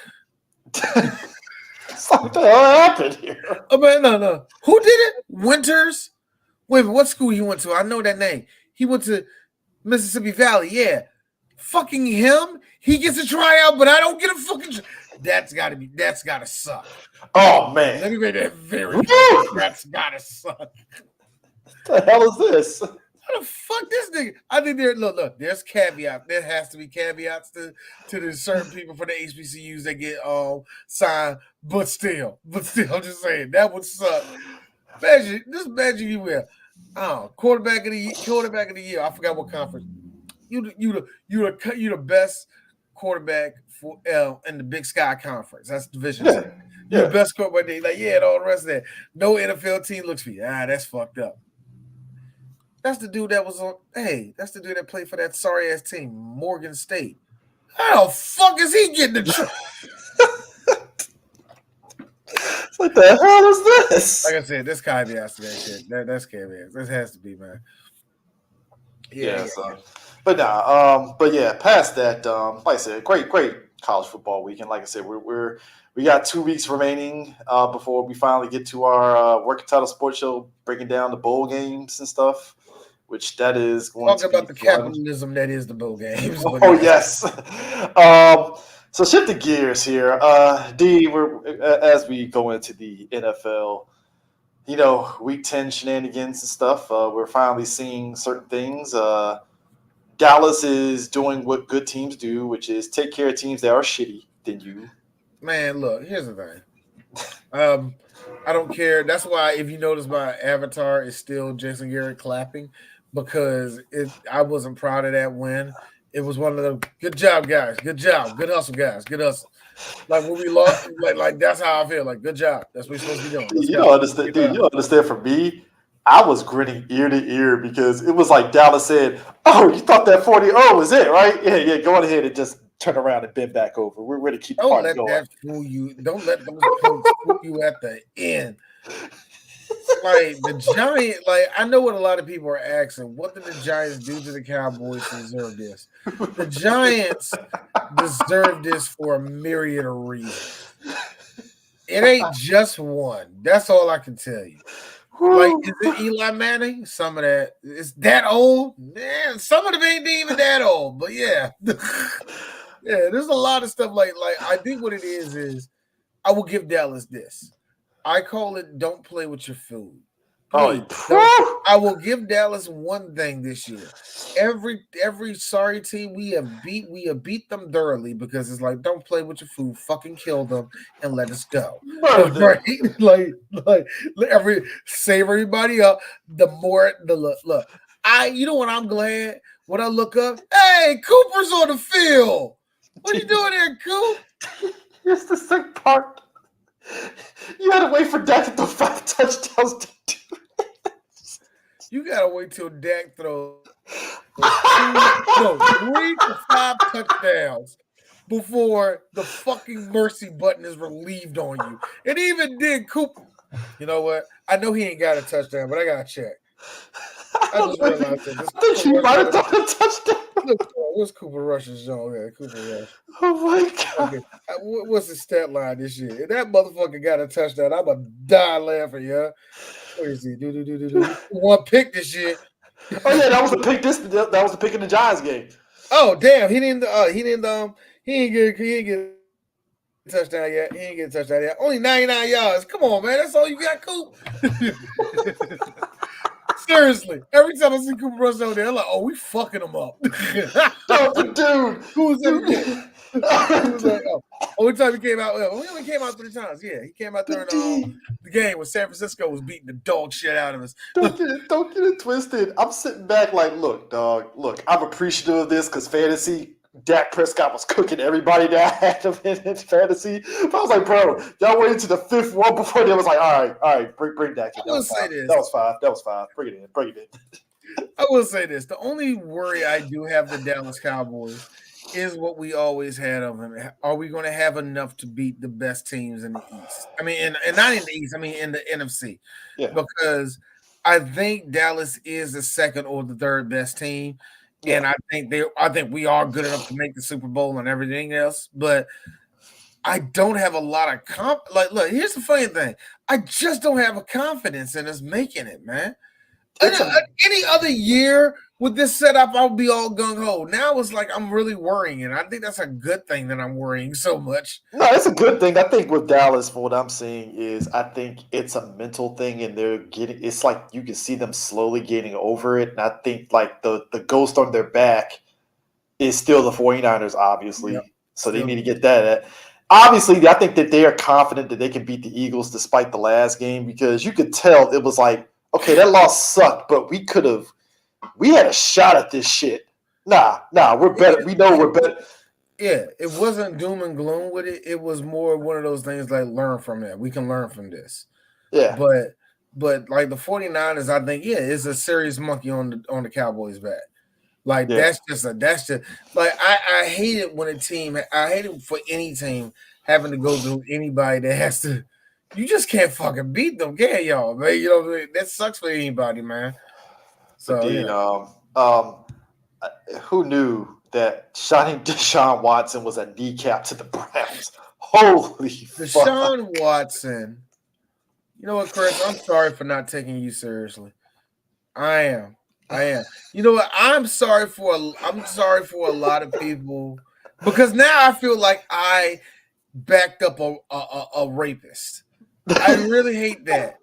What the hell happened here? Oh man, no. Who did it? Winters? Wait, what school he went to? I know that name. He went to Mississippi Valley, yeah. Fucking him, he gets a tryout, but I don't get a fucking. That's gotta suck. Oh man, let me make that very clear. That's gotta suck. What the hell is this? How the fuck this nigga? I think there's caveat. There has to be caveats to the certain people for the HBCUs that get signed, but still, I'm just saying that would suck. Imagine you will. Quarterback of the year. I forgot what conference. You the best quarterback for in the Big Sky Conference. That's Division 2. You're the best quarterback. They like, and all the rest of that. No NFL team looks for you. That's fucked up. That's the dude that was on. Hey, that's the dude that played for that sorry ass team, Morgan State. How the fuck is he getting the? What the hell is this? Like I said, this caveats to that shit. That's caveats. This has to be, man. Yeah. But past that, like I said, great college football weekend. Like I said, we got 2 weeks remaining before we finally get to our Working Title Sports Show, breaking down the bowl games and stuff. Which that is going to be about the capitalism that is the bowl games. Oh yes. So shifting gears here, D. As we go into the NFL, Week 10 shenanigans and stuff. We're finally seeing certain things. Dallas is doing what good teams do, which is take care of teams that are shitty than you. Man, look, here's the thing. I don't care. That's why if you notice my avatar is still Jason Garrett clapping, because I wasn't proud of that win. It was one of the good job, guys. Good job. Good hustle, guys. Good hustle. Like when we lost, like that's how I feel. Like good job. That's what you're supposed to be doing. You don't understand. Dude, you don't understand. For me, I was grinning ear to ear because it was like Dallas said, "Oh, you thought that 40 was it, right? Yeah. Go on ahead and just turn around and bend back over. We're ready to keep the party going." That fool you. Don't let them fool you at the end. Like the Giants, I know what a lot of people are asking. What did the Giants do to the Cowboys to deserve this? The Giants deserve this for a myriad of reasons. It ain't just one. That's all I can tell you. Is it Eli Manning? Some of that is that old. Man, some of them ain't even that old. But yeah, there's a lot of stuff. Like I think what it is I will give Dallas this. I call it don't play with your food. Please, Oh, I will give Dallas one thing this year. Every sorry team we have beat them thoroughly because it's like don't play with your food, fucking kill them and let us go. murder. Right? like save everybody up. The more the look. You know what I'm glad when I look up. Hey, Cooper's on the field. What are you doing there, Coop? Here's the sick part. You had to wait for Dak to throw 5 touchdowns to do. You gotta wait till Dak throws 3 to 5 touchdowns before the fucking mercy button is relieved on you. And even did Cooper. You know what? I know he ain't got a touchdown, but I gotta check. I just realized that. I think he might have thrown a touchdown. What's Cooper Rush's zone? Yeah, Cooper Rush. Oh my god! Okay. What's his stat line this year? If that motherfucker got a touchdown, I'm gonna die laughing, yeah. What is he? Do. One pick this year. Oh yeah, that was the pick. That was the pick in the Giants game. Oh damn, he ain't get a touchdown yet. He ain't get a touchdown yet. Only 99 yards. Come on, man. That's all you got, Coop. Seriously, every time I see Cooper Rush out there, I'm like, oh, we fucking him up. Oh, dude. Who was that? He was like, only time he came out. He only came out 3 times. Yeah, he came out during the game when San Francisco was beating the dog shit out of us. Don't get it twisted. I'm sitting back like, look, dog. Look, I'm appreciative of this because fantasy. Dak Prescott was cooking everybody that had him in fantasy. But I was like, bro, y'all waited to the 5th one before they was like, all right, bring Dak in. I will say this. That was 5. Bring it in. I will say this. The only worry I do have with Dallas Cowboys is what we always had of them. Are we going to have enough to beat the best teams in the East? I mean, and not in the East, I mean in the NFC. Yeah. Because I think Dallas is the second or the third best team. Yeah. And I think we are good enough to make the Super Bowl and everything else, but I don't have a lot of look, here's the funny thing. I just don't have a confidence in us making it, man. Any other year with this setup, I'll be all gung-ho. Now it's like I'm really worrying, and I think that's a good thing that I'm worrying so much. No, it's a good thing. I think with Dallas, for what I'm seeing is I think it's a mental thing, and it's like you can see them slowly getting over it. And I think like the ghost on their back is still the 49ers, obviously. Yep. So they need to get that. Obviously, I think that they are confident that they can beat the Eagles despite the last game because you could tell it was like, okay, that loss sucked, but we had a shot at this shit. Nah, we're better. We know we're better. Yeah, it wasn't doom and gloom with it. It was more one of those things like learn from it. We can learn from this. Yeah. But like the 49ers, I think, it's a serious monkey on the Cowboys' back. Like that's just like I hate it when I hate it for any team having to go through anybody that has to. You just can't fucking beat them, can y'all, man? You know that sucks for anybody, man. So, indeed, who knew that signing Deshaun Watson was a kneecap to the Browns? Holy Deshaun Watson. You know what, Chris? I'm sorry for not taking you seriously. I am. You know what? I'm sorry for a lot of people because now I feel like I backed up a rapist. I really hate that.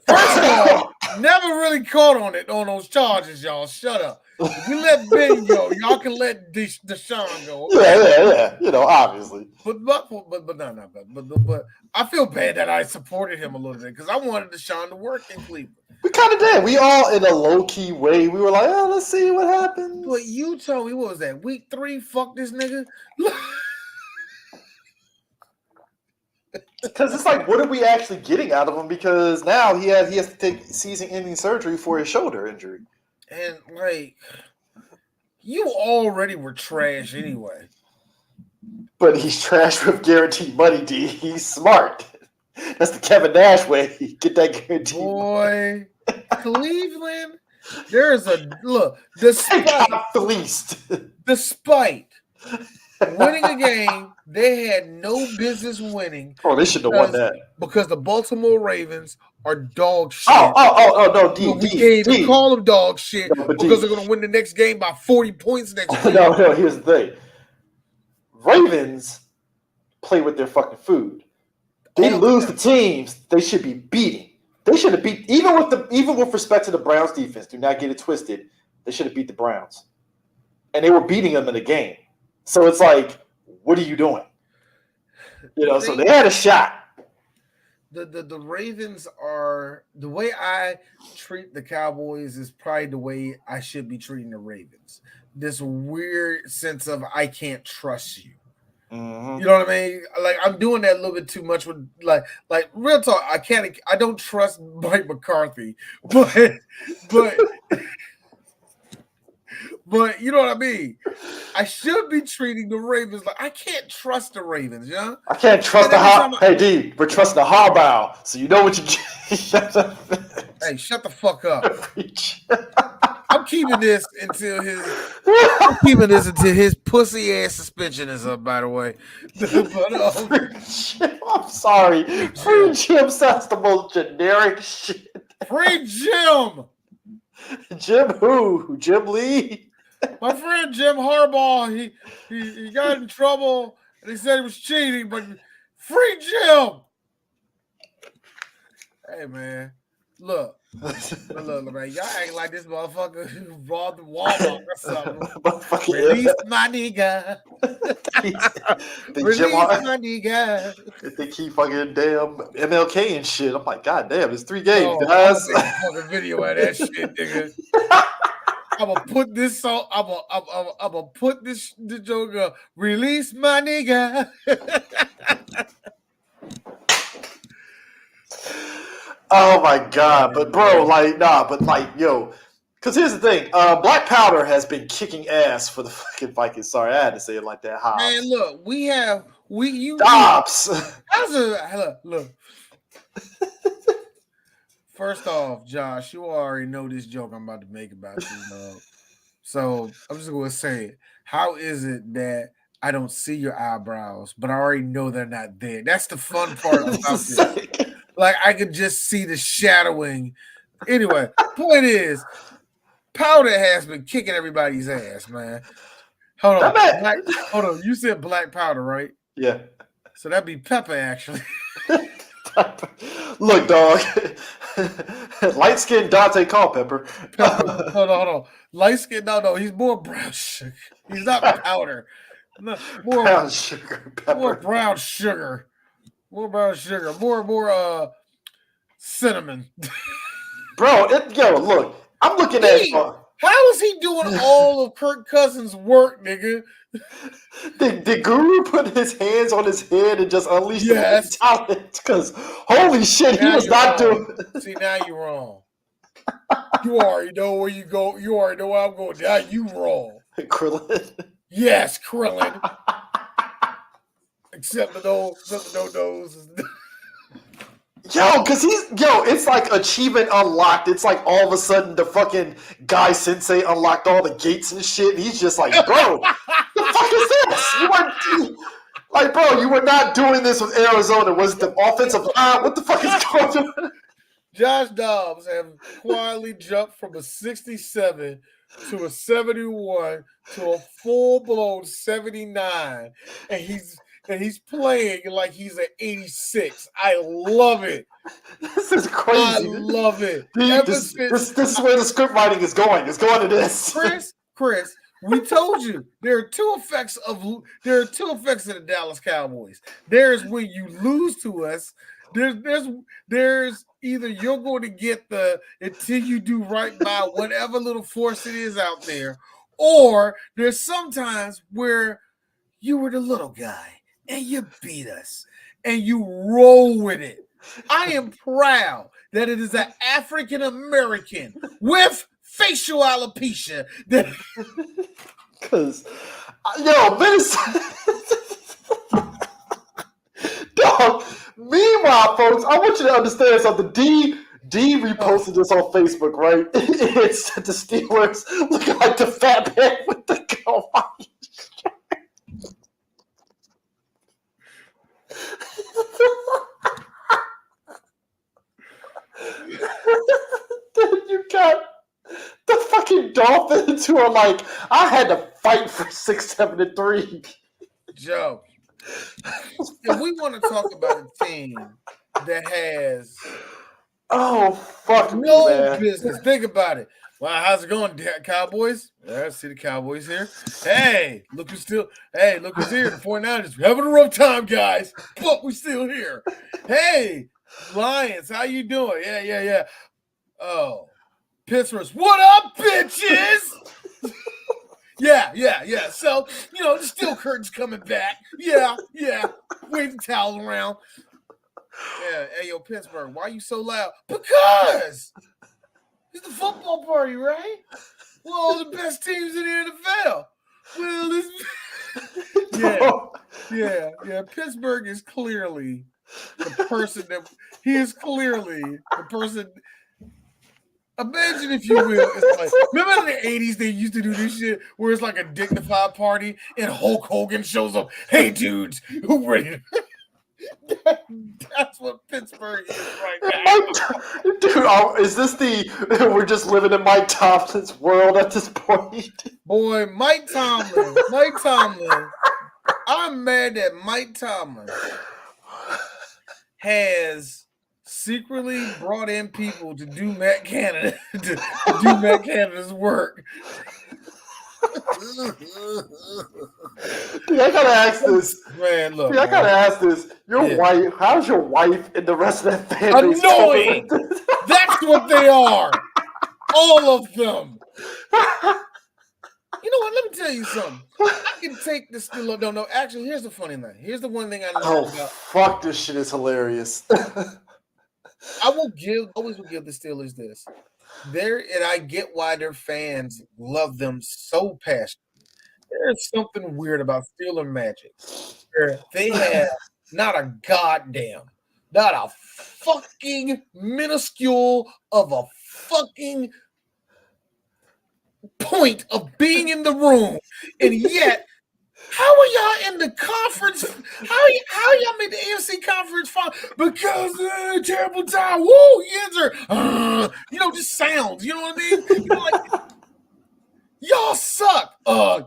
First of all, never really caught on those charges, y'all. Shut up. If you let Ben go, y'all can let Deshaun go. Yeah. You know, obviously. But I feel bad that I supported him a little bit because I wanted Deshaun to work in Cleveland. We kind of did. We all, in a low-key way, we were like, oh, let's see what happens. But you told me, what was that, week 3? Fuck this nigga. Because it's like, what are we actually getting out of him? Because now he has to take season-ending surgery for his shoulder injury. And, like, you already were trash anyway. But he's trash with guaranteed money, D. He's smart. That's the Kevin Nash way. Get that guaranteed money. Cleveland, there's a look. Despite winning a game they had no business winning. Oh, they should have won that because the Baltimore Ravens are dog shit. No, D. We can't even call them dog shit because they're going to win the next game by 40 points next week. No. Here's the thing: Ravens play with their fucking food. They lose the teams they should be beating. They should have beat even with respect to the Browns defense. Do not get it twisted. They should have beat the Browns, and they were beating them in the game. So it's like, what are you doing? So they had a shot. The Ravens are the way I treat the Cowboys is probably the way I should be treating the Ravens. This weird sense of I can't trust you. Mm-hmm. You know what I mean? Like I'm doing that a little bit too much with like real talk. I don't trust Mike McCarthy, but you know what I mean? I should be treating the Ravens like I can't trust the Ravens, you know? I can't trust Hey D, we're trusting the Harbaugh, so you know what you Hey, shut the fuck up. I'm keeping this until his pussy ass suspension is up, by the way. I'm sorry. Free Jim sounds the most generic shit. Free Jim! Jim who? Jim Lee? My friend Jim Harbaugh, he got in trouble and he said he was cheating, but free Jim! Hey man, look, man, y'all act like this motherfucker robbed the Walmart or something. Release my nigga. Release my nigga. They keep fucking damn MLK and shit. I'm like, God damn, it's 3 games, guys. I'm fucking video of that shit, nigga. I'm gonna put this song. I'm gonna put this joke. Release my nigga. Oh my God, but bro, yo, because here's the thing, Black Powder has been kicking ass for the fucking Vikings. Sorry, I had to say it like that. Hobbs. Man, look, Dobbs. Look. First off, Josh, you already know this joke I'm about to make about you, so I'm just gonna say it. How is it that I don't see your eyebrows, but I already know they're not there? That's the fun part about this. Like I could just see the shadowing. Anyway, point is, Powder has been kicking everybody's ass, man. Hold on. You said Black Powder, right? Yeah. So that'd be Pepper, actually. Look, dog. Light-skinned Dante Culpepper. Hold on. Light-skinned, no. He's more brown sugar. He's not powder. No, more brown sugar. Pepper. More brown sugar. More cinnamon. Bro, look. I'm looking at how is he doing all of Kirk Cousins' work, nigga? Did Guru put his hands on his head and just unleash the talent? Because holy shit, he was not doing. See, now you're wrong. You already know where you go. You already know where I'm going. Now you wrong. Krillin. Yes, Krillin. Except the nose. Because it's like achievement unlocked. It's like all of a sudden the fucking guy sensei unlocked all the gates and shit. And he's just like, bro, the fuck is this? You were not doing this with Arizona. Was the offensive line? What the fuck is going on? Josh Dobbs have quietly jumped from a 67 to a 71 to a full-blown 79, and he's playing like he's an 86. I love it. This is crazy. I love it. This is where the script writing is going. It's going to this. Chris, we told you there are two effects of the Dallas Cowboys. There's when you lose to us. There's either you're going to get until you do right by whatever little force it is out there, or there's sometimes where you were the little guy and you beat us and you roll with it. I am proud that it is an African American with facial alopecia that because Minnesota. Dog. Meanwhile, folks, I want you to understand something. D reposted this on Facebook, right? It's the Steelers looking like the fat man with the go. Then you got the fucking Dolphins who are like, I had to fight for 6-7-3. Joe, if we want to talk about a team that has Oh, fuck me, No man. business. Think about it. Well, how's it going, Cowboys? Yeah, I see the Cowboys here. Hey, look who's here. The 49ers. We're having a rough time, guys, but we're still here. Hey, Lions, how you doing? Yeah. Oh, Pittsburgh. What up, bitches? Yeah. So, the steel curtain's coming back. Yeah. Wave the towel around. Yeah, hey, yo, Pittsburgh, why you so loud? Because it's the football party, right? Well, all the best teams in the NFL. Well, yeah. Pittsburgh is clearly the person that he is clearly the person. Imagine, if you will, it's like, remember in the 80s they used to do this shit where it's like a dignified party and Hulk Hogan shows up. Hey, dudes, who ready? That's what Pittsburgh is right now. Dude, is this we're just living in Mike Tomlin's world at this point? Boy, Mike Tomlin. I'm mad that Mike Tomlin has secretly brought in people to do Matt Canada to do Matt Canada's work. Dude, I gotta ask this. Man, look. Dude, I gotta ask this. Your wife, how's your wife and the rest of that family? Annoying! That's what they are. All of them. You know what? Let me tell you something. I can take this still. No. Actually, here's the funny thing. Here's the one thing I know about. Fuck, this shit is hilarious. I always will give the Steelers this. And I get why their fans love them so passionately. There's something weird about Steeler Magic. Where they have not a fucking minuscule of a fucking point of being in the room, and yet how are y'all in the conference? How y'all made the AFC conference final? Because terrible time. Woo, Yinzer. Just sounds. You know what I mean? Like, y'all suck.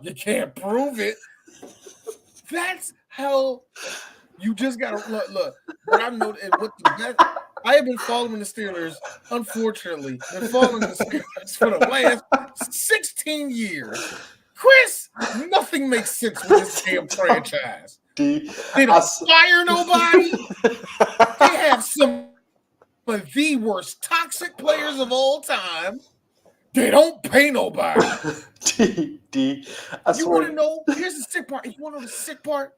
You can't prove it. That's how you just gotta look. What I've noticed, I have been following the Steelers. Unfortunately, been following the Steelers for the last 16 years. Chris, nothing makes sense with this damn franchise. They don't fire nobody. They have some of the worst toxic players of all time. They don't pay nobody. You want to know? Here's the sick part. If you want to know the sick part,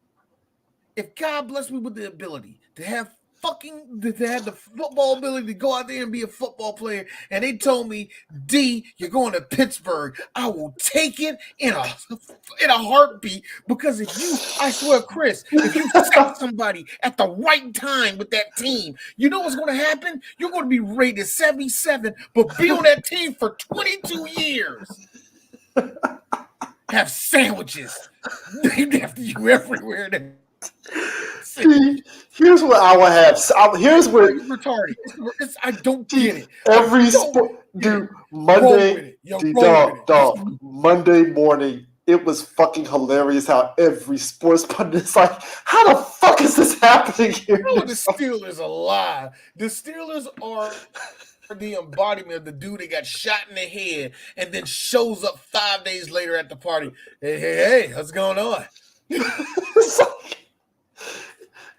if God blessed me with the ability to have the football ability to go out there and be a football player, and they told me, D, you're going to Pittsburgh, I will take it in a heartbeat, because I swear, Chris, if you sack somebody at the right time with that team, you know what's going to happen? You're going to be rated 77, but be on that team for 22 years. Have sandwiches named after you everywhere. Here's what I will have. Here's where it's retarded. I don't get it. Every sport, dude. Monday, dog. Monday morning, it was fucking hilarious how every sports pundit is like, "How the fuck is this happening here?" Oh, the Steelers are alive. The Steelers are the embodiment of the dude that got shot in the head and then shows up 5 days later at the party. Hey, what's going on?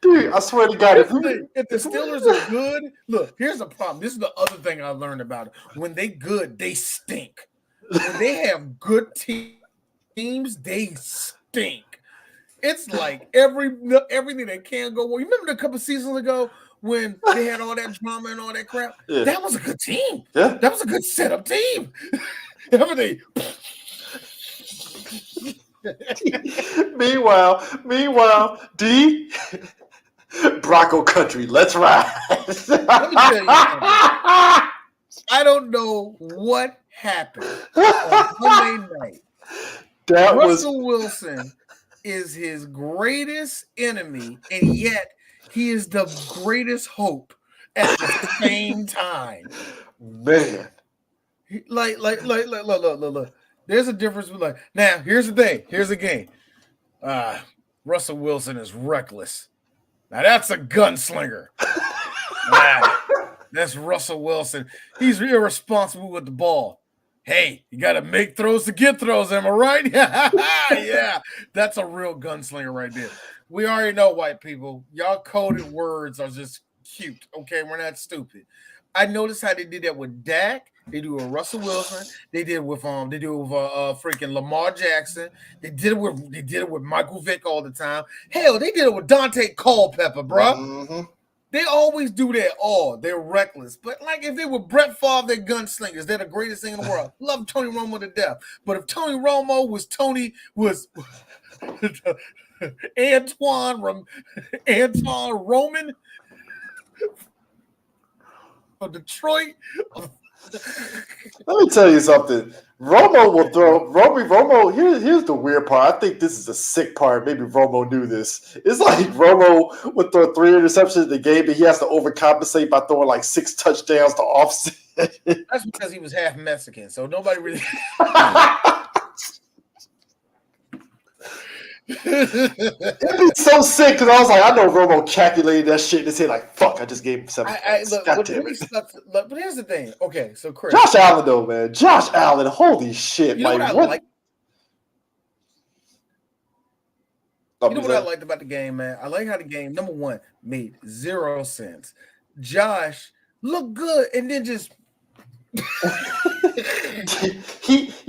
Dude, I swear to God, if the Steelers are good, look, here's the problem. This is the other thing I learned about it. When they good, they stink. When they have good teams, they stink. It's like everything that can go well. You remember a couple seasons ago when they had all that drama and all that crap? Yeah. That was a good team. Yeah. That was a good setup team. Meanwhile, D. Bronco country, let's ride. Let me tell you something. I don't know what happened on Monday night. Russell Wilson is his greatest enemy, and yet he is the greatest hope at the same time. Man. Look. There's a difference with now, here's the thing. Here's the game. Russell Wilson is reckless. Now that's a gunslinger. That's Russell Wilson. He's irresponsible with the ball. Hey, you got to make throws to get throws. Am I right? Yeah, that's a real gunslinger right there. We already know, white people, y'all coded words are just cute. Okay, we're not stupid. I noticed how they did that with Dak. They do it with Russell Wilson. They did it with freaking Lamar Jackson. They did it with Michael Vick all the time. Hell, they did it with Dante Culpepper, bruh. Mm-hmm. They always do that. Oh, they're reckless. But like if they were Brett Favre, they're gunslingers. They're the greatest thing in the world. Love Tony Romo to death. But if Tony Romo was Antoine Roman of Detroit. Let me tell you something. Romo will throw Romo. Here's the weird part. I think this is the sick part. Maybe Romo knew this. It's like Romo would throw 3 interceptions in the game, but he has to overcompensate by throwing like 6 touchdowns to offset. That's because he was half Mexican, so nobody really. It'd be so sick because I was like, I know Romo calculated that shit in his head, like, fuck, I just gave him 7 points. But here's the thing. Okay, so Chris. Josh Allen, though, man. Josh Allen, holy shit. You know what I like? You know what I liked about the game, man? I like how the game, number one, made 0 sense. Josh looked good and then just you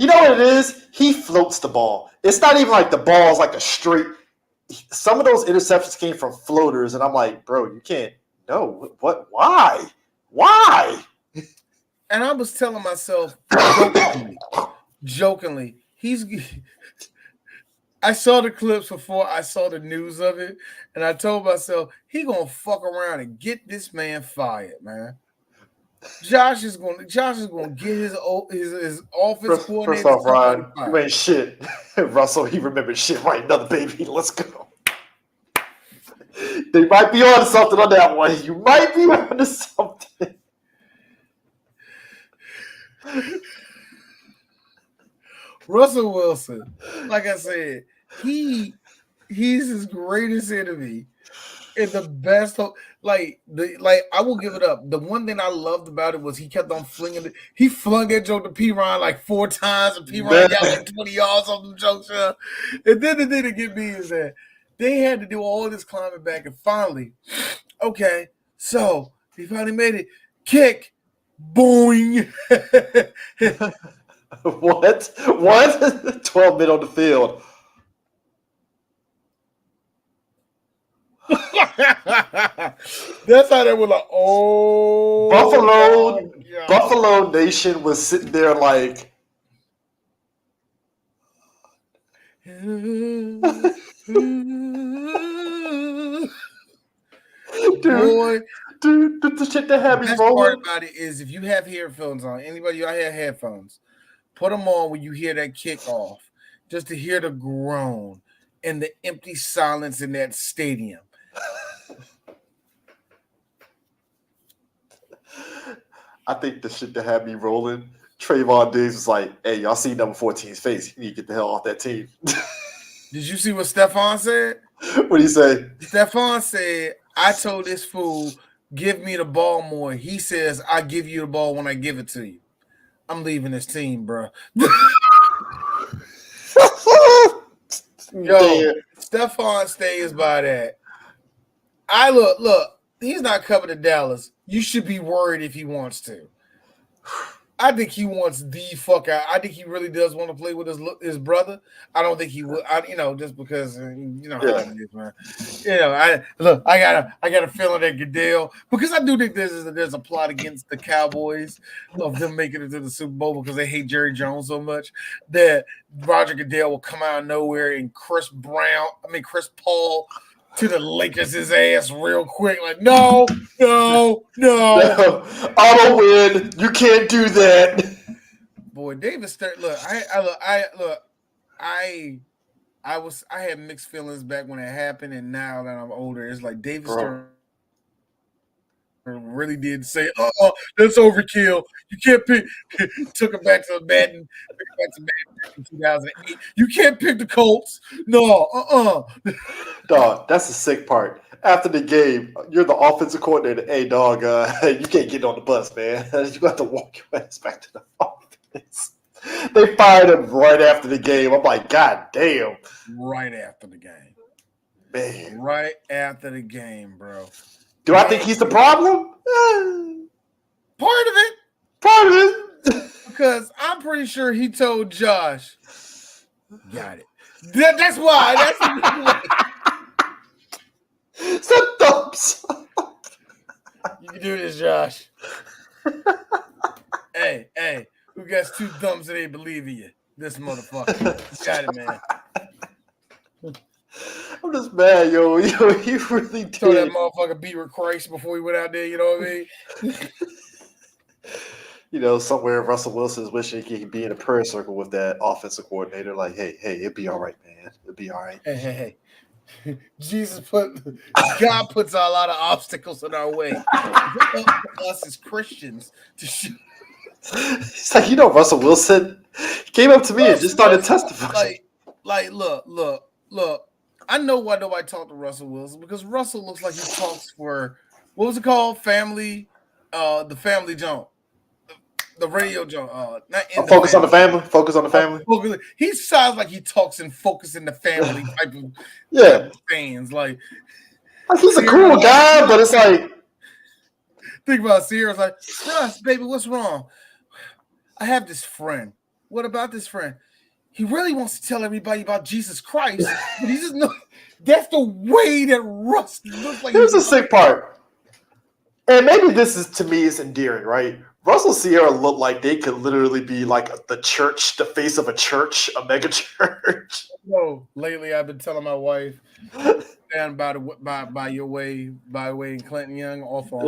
know what it is? He floats the ball. It's not even like the ball's like a straight. Some of those interceptions came from floaters, and I'm like, bro, you can't. No, what? Why? And I was telling myself, jokingly, I saw the clips before I saw the news of it, and I told myself he gonna fuck around and get this man fired, man. Josh is gonna get his offense coordinator. First off, Ryan, you ain't shit. Russell, he remembered shit right. Another baby. Let's go. They might be on something on that one. You might be on something. Russell Wilson, like I said, he's his greatest enemy. And the best, I will give it up. The one thing I loved about it was he kept on flinging it. He flung that joke to P. Ryan like 4 times, and P. Ryan got like 20 yards on the joke. And then the thing that get me is that they had to do all this climbing back, and finally, okay, so he finally made it. Kick, boing. What? 12 men on the field. That's how they were like, oh, Buffalo Nation was sitting there like, dude, the shit that had me rolling. The best part about it is if you have headphones on, anybody out here headphones, put them on when you hear that kickoff, just to hear the groan and the empty silence in that stadium. I think the shit that had me rolling, Trayvon Diggs was like, hey, y'all see number 14's face. You need to get the hell off that team. Did you see what Stephon said? What did he say? Stephon said, I told this fool, give me the ball more. He says, I give you the ball when I give it to you. I'm leaving this team, bro. Yo, Stephon stays by that. Look, he's not coming to Dallas. You should be worried if he wants to. I think he wants the fuck out. I think he really does want to play with his brother. I don't think he would. Just because how it is, man. I got a feeling that Goodell, because I do think there's a plot against the Cowboys of them making it to the Super Bowl because they hate Jerry Jones so much that Roger Goodell will come out of nowhere and Chris Paul to the Lakers his ass real quick. Like, no. I'll win. You can't do that. Boy, David Stern. Look, I had mixed feelings back when it happened, and now that I'm older, it's like David Stern. really did say, that's overkill. You can't pick. Took him back to Madden. Took him back to Madden back in 2008. You can't pick the Colts. No, Dog, that's the sick part. After the game, you're the offensive coordinator. Hey, dog, you can't get on the bus, man. You got to walk your ass back to the offense. They fired him right after the game. I'm like, God damn. Right after the game. Man. Right after the game, bro. Do I think he's the problem? Part of it. Part of it. Because I'm pretty sure he told Josh, got it. That's why. Some thumbs. You can do this, Josh. Hey, who gets 2 thumbs and they believe in you? This motherfucker. You got it, man. I'm just mad, yo. You really did. Told that motherfucker be with Christ before he went out there, you know what I mean? Somewhere Russell Wilson's wishing he could be in a prayer circle with that offensive coordinator. Like, hey, it'll be all right, man. It'll be all right. Hey. God puts a lot of obstacles in our way. It's up to us as Christians to shoot. It's like, Russell Wilson came up to me and just started testifying. Like, look. I know why nobody talked to Russell Wilson, because Russell looks like he talks for, what was it called? Family, the family jump. The radio jump. Focus on the family. Focus on the family. He sounds like he talks in Focus in the Family type of fans. Like he's a cool guy, but it's like, think about Sierra's like, Russ, baby, what's wrong? I have this friend. What about this friend? He really wants to tell everybody about Jesus Christ, but he just knows that's the way that Russ looks like. Here's the sick part. And maybe this is, to me, is endearing, right? Russell Sierra looked like they could literally be like the church, the face of a church, a mega church. No, lately I've been telling my wife, down by your way, in Clinton Young, off on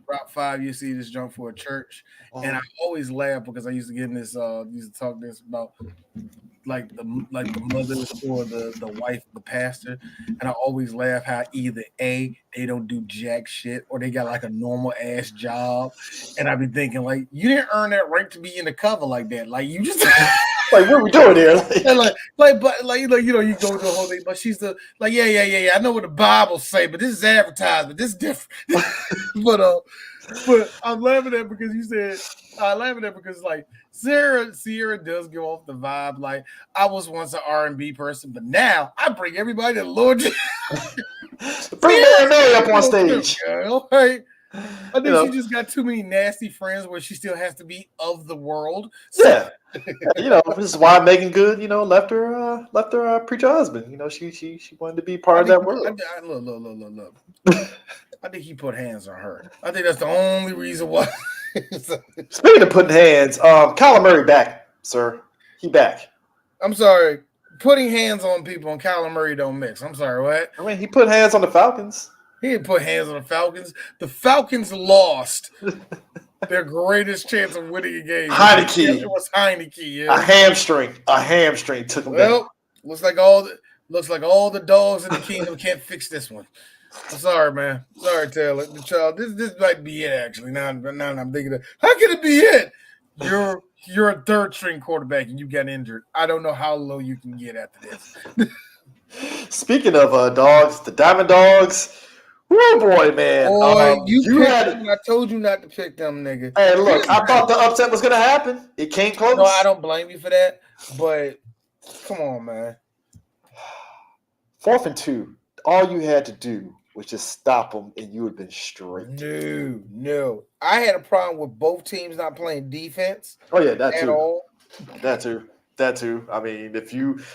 Route 5, you see this junk for a church. And I always laugh because I used to get in this, used to talk this about like the mother or the wife of the pastor, and I always laugh how either A, they don't do jack shit, or they got like a normal ass job, and I be thinking like, you didn't earn that right to be in the cover like that, like you just like, what are we doing here? You go to the whole thing, but she's the like, yeah, I know what the Bible say, but this is advertisement, this is different. but I'm laughing at because you said like Sierra does give off the vibe like I was once an R&B person, but now I bring everybody to the Lord. Bring Mary up on stage. Right? I think she just got too many nasty friends where she still has to be of the world. So. Yeah. This is why Megan Good, left her preacher husband. She wanted to be part of that world. Look. I think he put hands on her. I think that's the only reason why. Speaking of putting hands, Kyler Murray back, sir. He back. I'm sorry. Putting hands on people and Kyler Murray don't mix. I'm sorry, what? I mean, he put hands on the Falcons. He didn't put hands on the Falcons. The Falcons lost their greatest chance of winning a game. Heineke. It was Heineke, yeah. A hamstring took him back. Well, looks like all the dogs in the kingdom can't fix this one. I'm sorry, man. Sorry, Taylor. The child. This might be it, actually. Now I'm thinking of, how can it be it? You're a third string quarterback and you got injured. I don't know how low you can get after this. Speaking of dogs, the Diamond Dogs. Oh boy, man. I told you not to pick them, nigga. Hey, look, I thought the upset was gonna happen. It came close. No, I don't blame you for that, but come on, man. 4th and 2. All you had to do was just stop them, and you would have been straight. No. I had a problem with both teams not playing defense. Oh yeah, that at too. all. That too. I mean,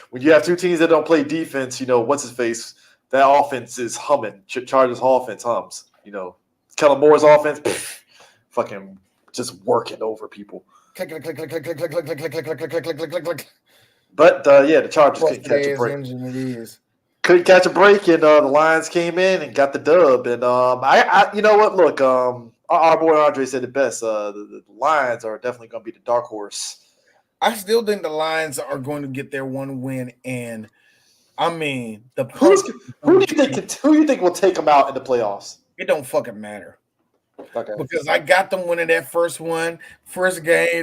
when you have two teams that don't play defense, what's his face? That offense is humming. Chargers offense hums. Kellen Moore's offense, fucking just working over people. Click, click, click, click, click, click, click, click, click, click, click, click, click, click, click. But the Chargers couldn't catch a break. Couldn't catch a break, and the Lions came in and got the dub. And I you know what? Look, our boy Andre said it best. The Lions are definitely going to be the dark horse. I still think the Lions are going to get their one win, and I mean who do you think will take them out in the playoffs? It don't fucking matter. Okay. Because I got them winning that first game.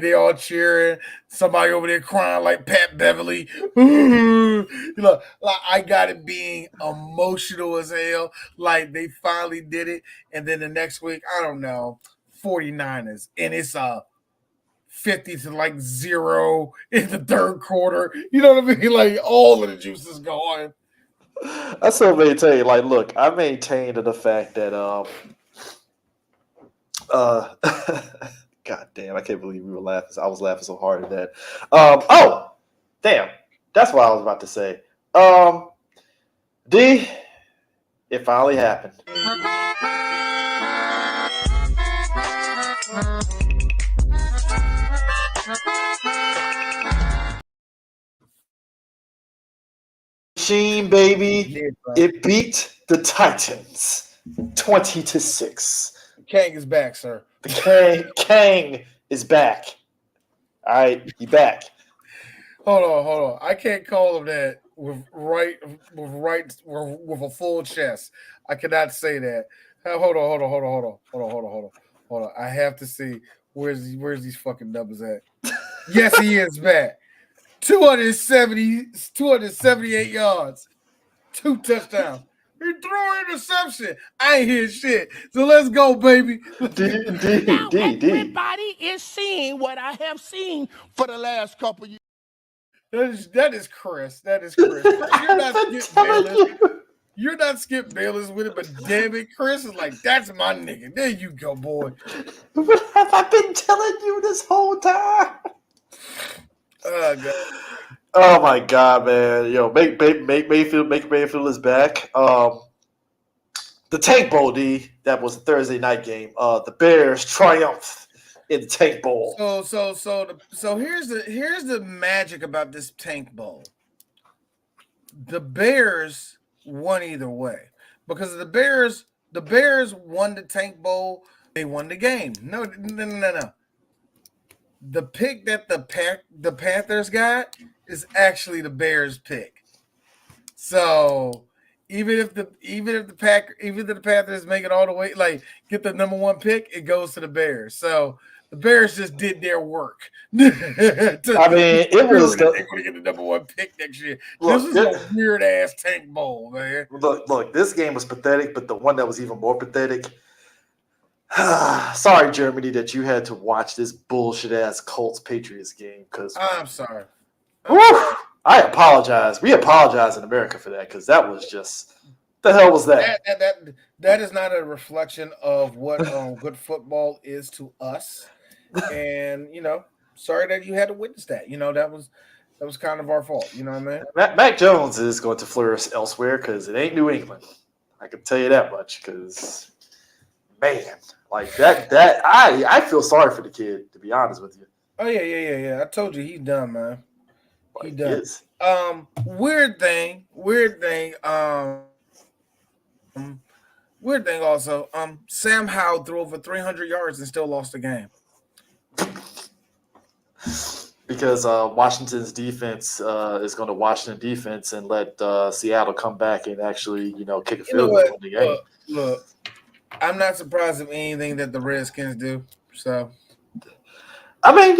They all cheering. Somebody over there crying like Pat Beverly. Like I got it being emotional as hell. Like they finally did it. And then the next week, I don't know, 49ers. And it's 50 to like 0 in the third quarter. You know what I mean? Like all of the juice is gone. I still maintain, like, look, I maintain the fact that God damn, I can't believe we were laughing. I was laughing so hard at that. Oh, damn, that's what I was about to say. D, it finally happened. Machine, baby, it beat the Titans 20-6. Kang is back, sir. The Kang is back. All right, he back. Hold on. I can't call him that with a full chest. I cannot say that. Hold on. I have to see where's these fucking numbers at. Yes, he is back. 278 yards, 2 touchdowns. He threw an interception. I ain't hear shit. So let's go, baby. Now everybody is seeing what I have seen for the last couple years. That is Chris. You're not Skip Bayless. You're not Skip Bayless with it, but damn it, Chris is like, that's my nigga. There you go, boy. What have I been telling you this whole time? Oh god. Oh my god, man! Yo, make Mayfield is back. The Tank Bowl, D. That was a Thursday night game. The Bears triumphed in the Tank Bowl. So here's the magic about this Tank Bowl. The Bears won either way because the Bears won the Tank Bowl. They won the game. No. The pick that the Panthers got is actually the Bears pick. So even if the Panthers make it all the way, like get the number 1 pick, it goes to the Bears. So the Bears just did their work. It was they're going to get the number 1 pick next year. This is a weird ass Tank Bowl, man. Look, this game was pathetic, but the one that was even more pathetic. Sorry, Germany, that you had to watch this bullshit ass Colts Patriots game. Because I'm sorry. I apologize. We apologize in America for that because that was just the hell was that? That is not a reflection of what good football is to us. And sorry that you had to witness that. That was kind of our fault. You know what I mean? Mac Jones is going to flourish elsewhere because it ain't New England. I can tell you that much. Because man, like that I feel sorry for the kid, to be honest with you. Oh yeah. I told you he's done, man. He does. Weird thing. Weird thing also. Sam Howell threw over 300 yards and still lost the game. Because Washington's defense is going to Washington defense and let Seattle come back and actually, kick a field goal in the game. Look, I'm not surprised of anything that the Redskins do. So, I mean,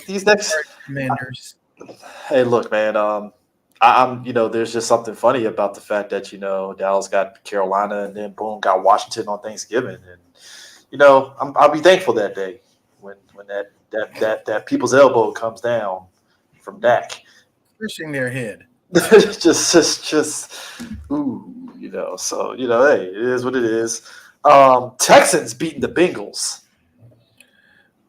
these next Commanders. Hey, look, man. I'm there's just something funny about the fact that Dallas got Carolina and then boom got Washington on Thanksgiving, and I'll be thankful that day when that people's elbow comes down from Dak, pushing their head. just ooh, So hey, it is what it is. Texans beating the Bengals.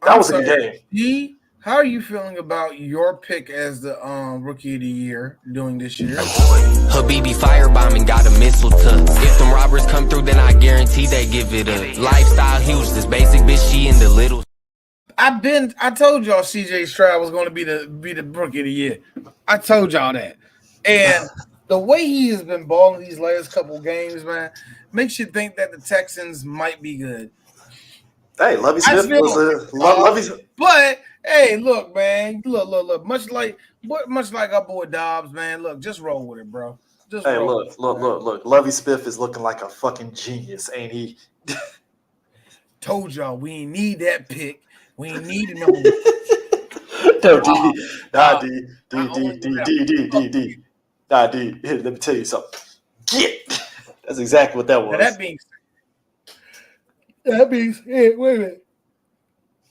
That was a good game. How are you feeling about your pick as the rookie of the year doing this year? Habibi firebombing got a missile to. If them robbers come through, then I guarantee they give it a lifestyle huge. This basic bitch, she in the little. I told y'all CJ Stroud was going to be the rookie of the year. I told y'all that. And the way he has been balling these last couple games, man, makes you think that the Texans might be good. Hey, Lovie Smith was but hey, look, man, look. Much like our boy Dobbs, man. Look, just roll with it, bro. Look. Lovie Smith is looking like a fucking genius, ain't he? Told y'all we ain't need that pick. We ain't needing no. No, D. Nah, D. Let Let me tell you something. Get. That's exactly what that was. That being said, wait a minute.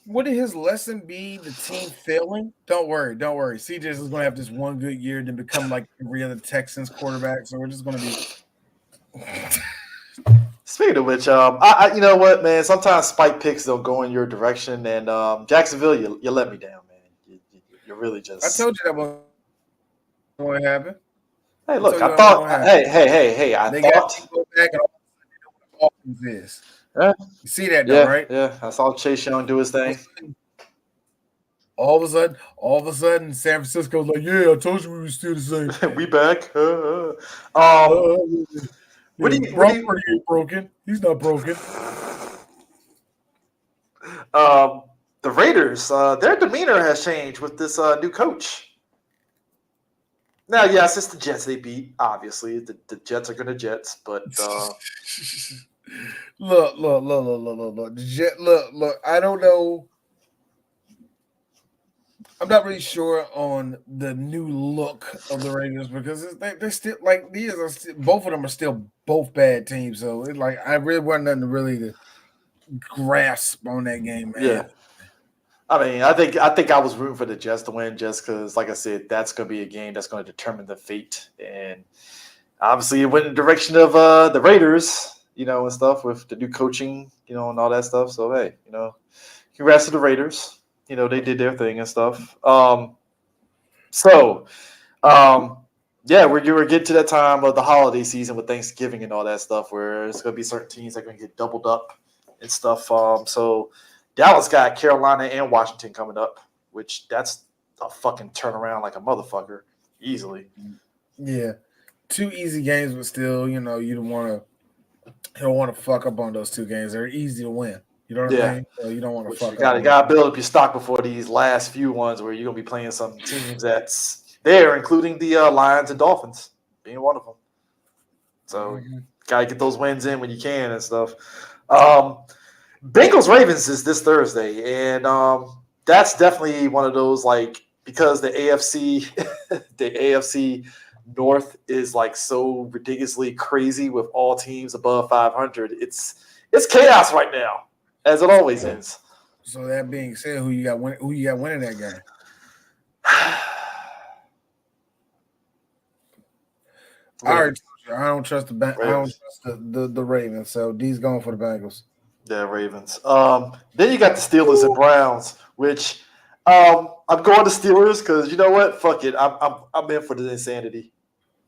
Wouldn't his lesson be the team failing? Don't worry. CJ is going to have this one good year, then become like every other Texans quarterback. So we're just going to be. Speaking of which, I you know what, man? Sometimes spike picks don't go in your direction, and Jacksonville, you let me down, man. You really just. I told you that was going to happen. Hey, look, I thought. Hey, I they thought. Got to go back and all they know what the offense is. You see that, though, right? Yeah, I saw Chase Young do his thing. All of a sudden, San Francisco's like, "Yeah, I told you we were still the same. We back." What do you ain't broken? He's not broken. The Raiders, their demeanor has changed with this new coach. Now, yes, it's the Jets they beat. Obviously, the Jets are going to Jets, but look. Look. I don't know. I'm not really sure on the new look of the Raiders because they're still like these are both of them are still both bad teams. So it's like I really want nothing really to grasp on that game, man. Yeah. I mean, I think I was rooting for the Jets to win just because, like I said, that's going to be a game that's going to determine the fate. And obviously, it went in the direction of the Raiders, and stuff with the new coaching, and all that stuff. So, hey, congrats to the Raiders. They did their thing and stuff. Yeah, we're getting to that time of the holiday season with Thanksgiving and all that stuff where it's going to be certain teams that are going to get doubled up and stuff. So Dallas got Carolina and Washington coming up, which that's a fucking turnaround like a motherfucker easily. Yeah. 2 easy games, but still, you don't want to fuck up on those 2 games. They're easy to win. You know what I mean? So you don't want to fuck up. You got to build up your stock before these last few ones where you're going to be playing some teams that's there, including the Lions and Dolphins being one of them. So got to get those wins in when you can and stuff. Bengals Ravens is this Thursday, and that's definitely one of those because the AFC North is so ridiculously crazy with all teams above 500. It's chaos right now, as it always is. So that being said, who you got winning that game? I don't trust the I don't trust the Ravens. So D's going for the Bengals. Yeah, Ravens. Then you got the Steelers and Browns, which I'm going to Steelers because you know what? Fuck it. I'm in for the insanity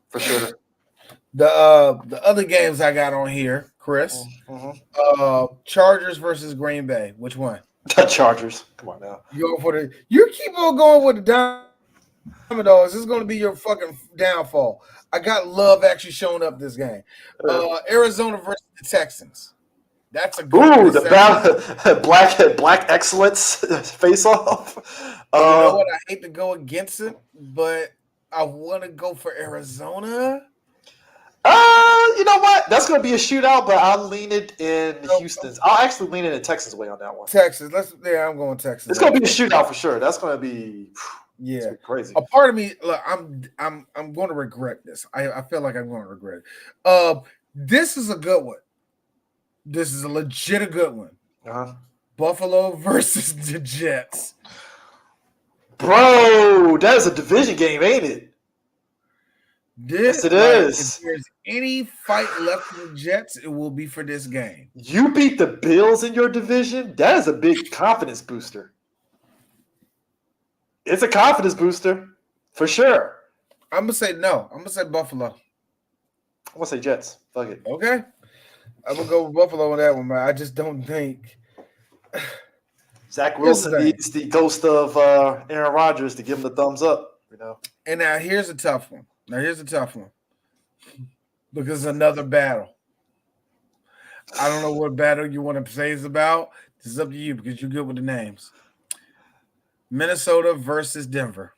for sure. The other games I got on here, Chris. Chargers versus Green Bay. Which one? The Chargers. Come on now. You keep on going with the Diamond Dogs. This is going to be your fucking downfall. I got Love actually showing up this game. Arizona versus the Texans. That's a good the black excellence face off. You know what? I hate to go against it, but I want to go for Arizona. You know what? That's going to be a shootout, but I'll lean it in Houston's. I'll actually lean it in Texas' way on that one. Texas. I'm going Texas. It's going to be a shootout for sure. That's going to be crazy. A part of me, look, I'm going to regret this. I feel like I'm going to regret it. This is a good one. This is a good one. Buffalo versus the Jets. Bro, that is a division game, ain't it? Yes, it is. If there's any fight left for the Jets, it will be for this game. You beat the Bills in your division? That is a big confidence booster. It's a confidence booster, for sure. I'm going to say no. I'm going to say Buffalo. I'm going to say Jets. Fuck it. Okay. I'm going to go with Buffalo on that one, man. I just don't think. Zach Wilson needs the ghost of Aaron Rodgers to give him the thumbs up, And now here's a tough one. Because it's another battle. I don't know what battle you want to say is about. This is up to you because you're good with the names. Minnesota versus Denver.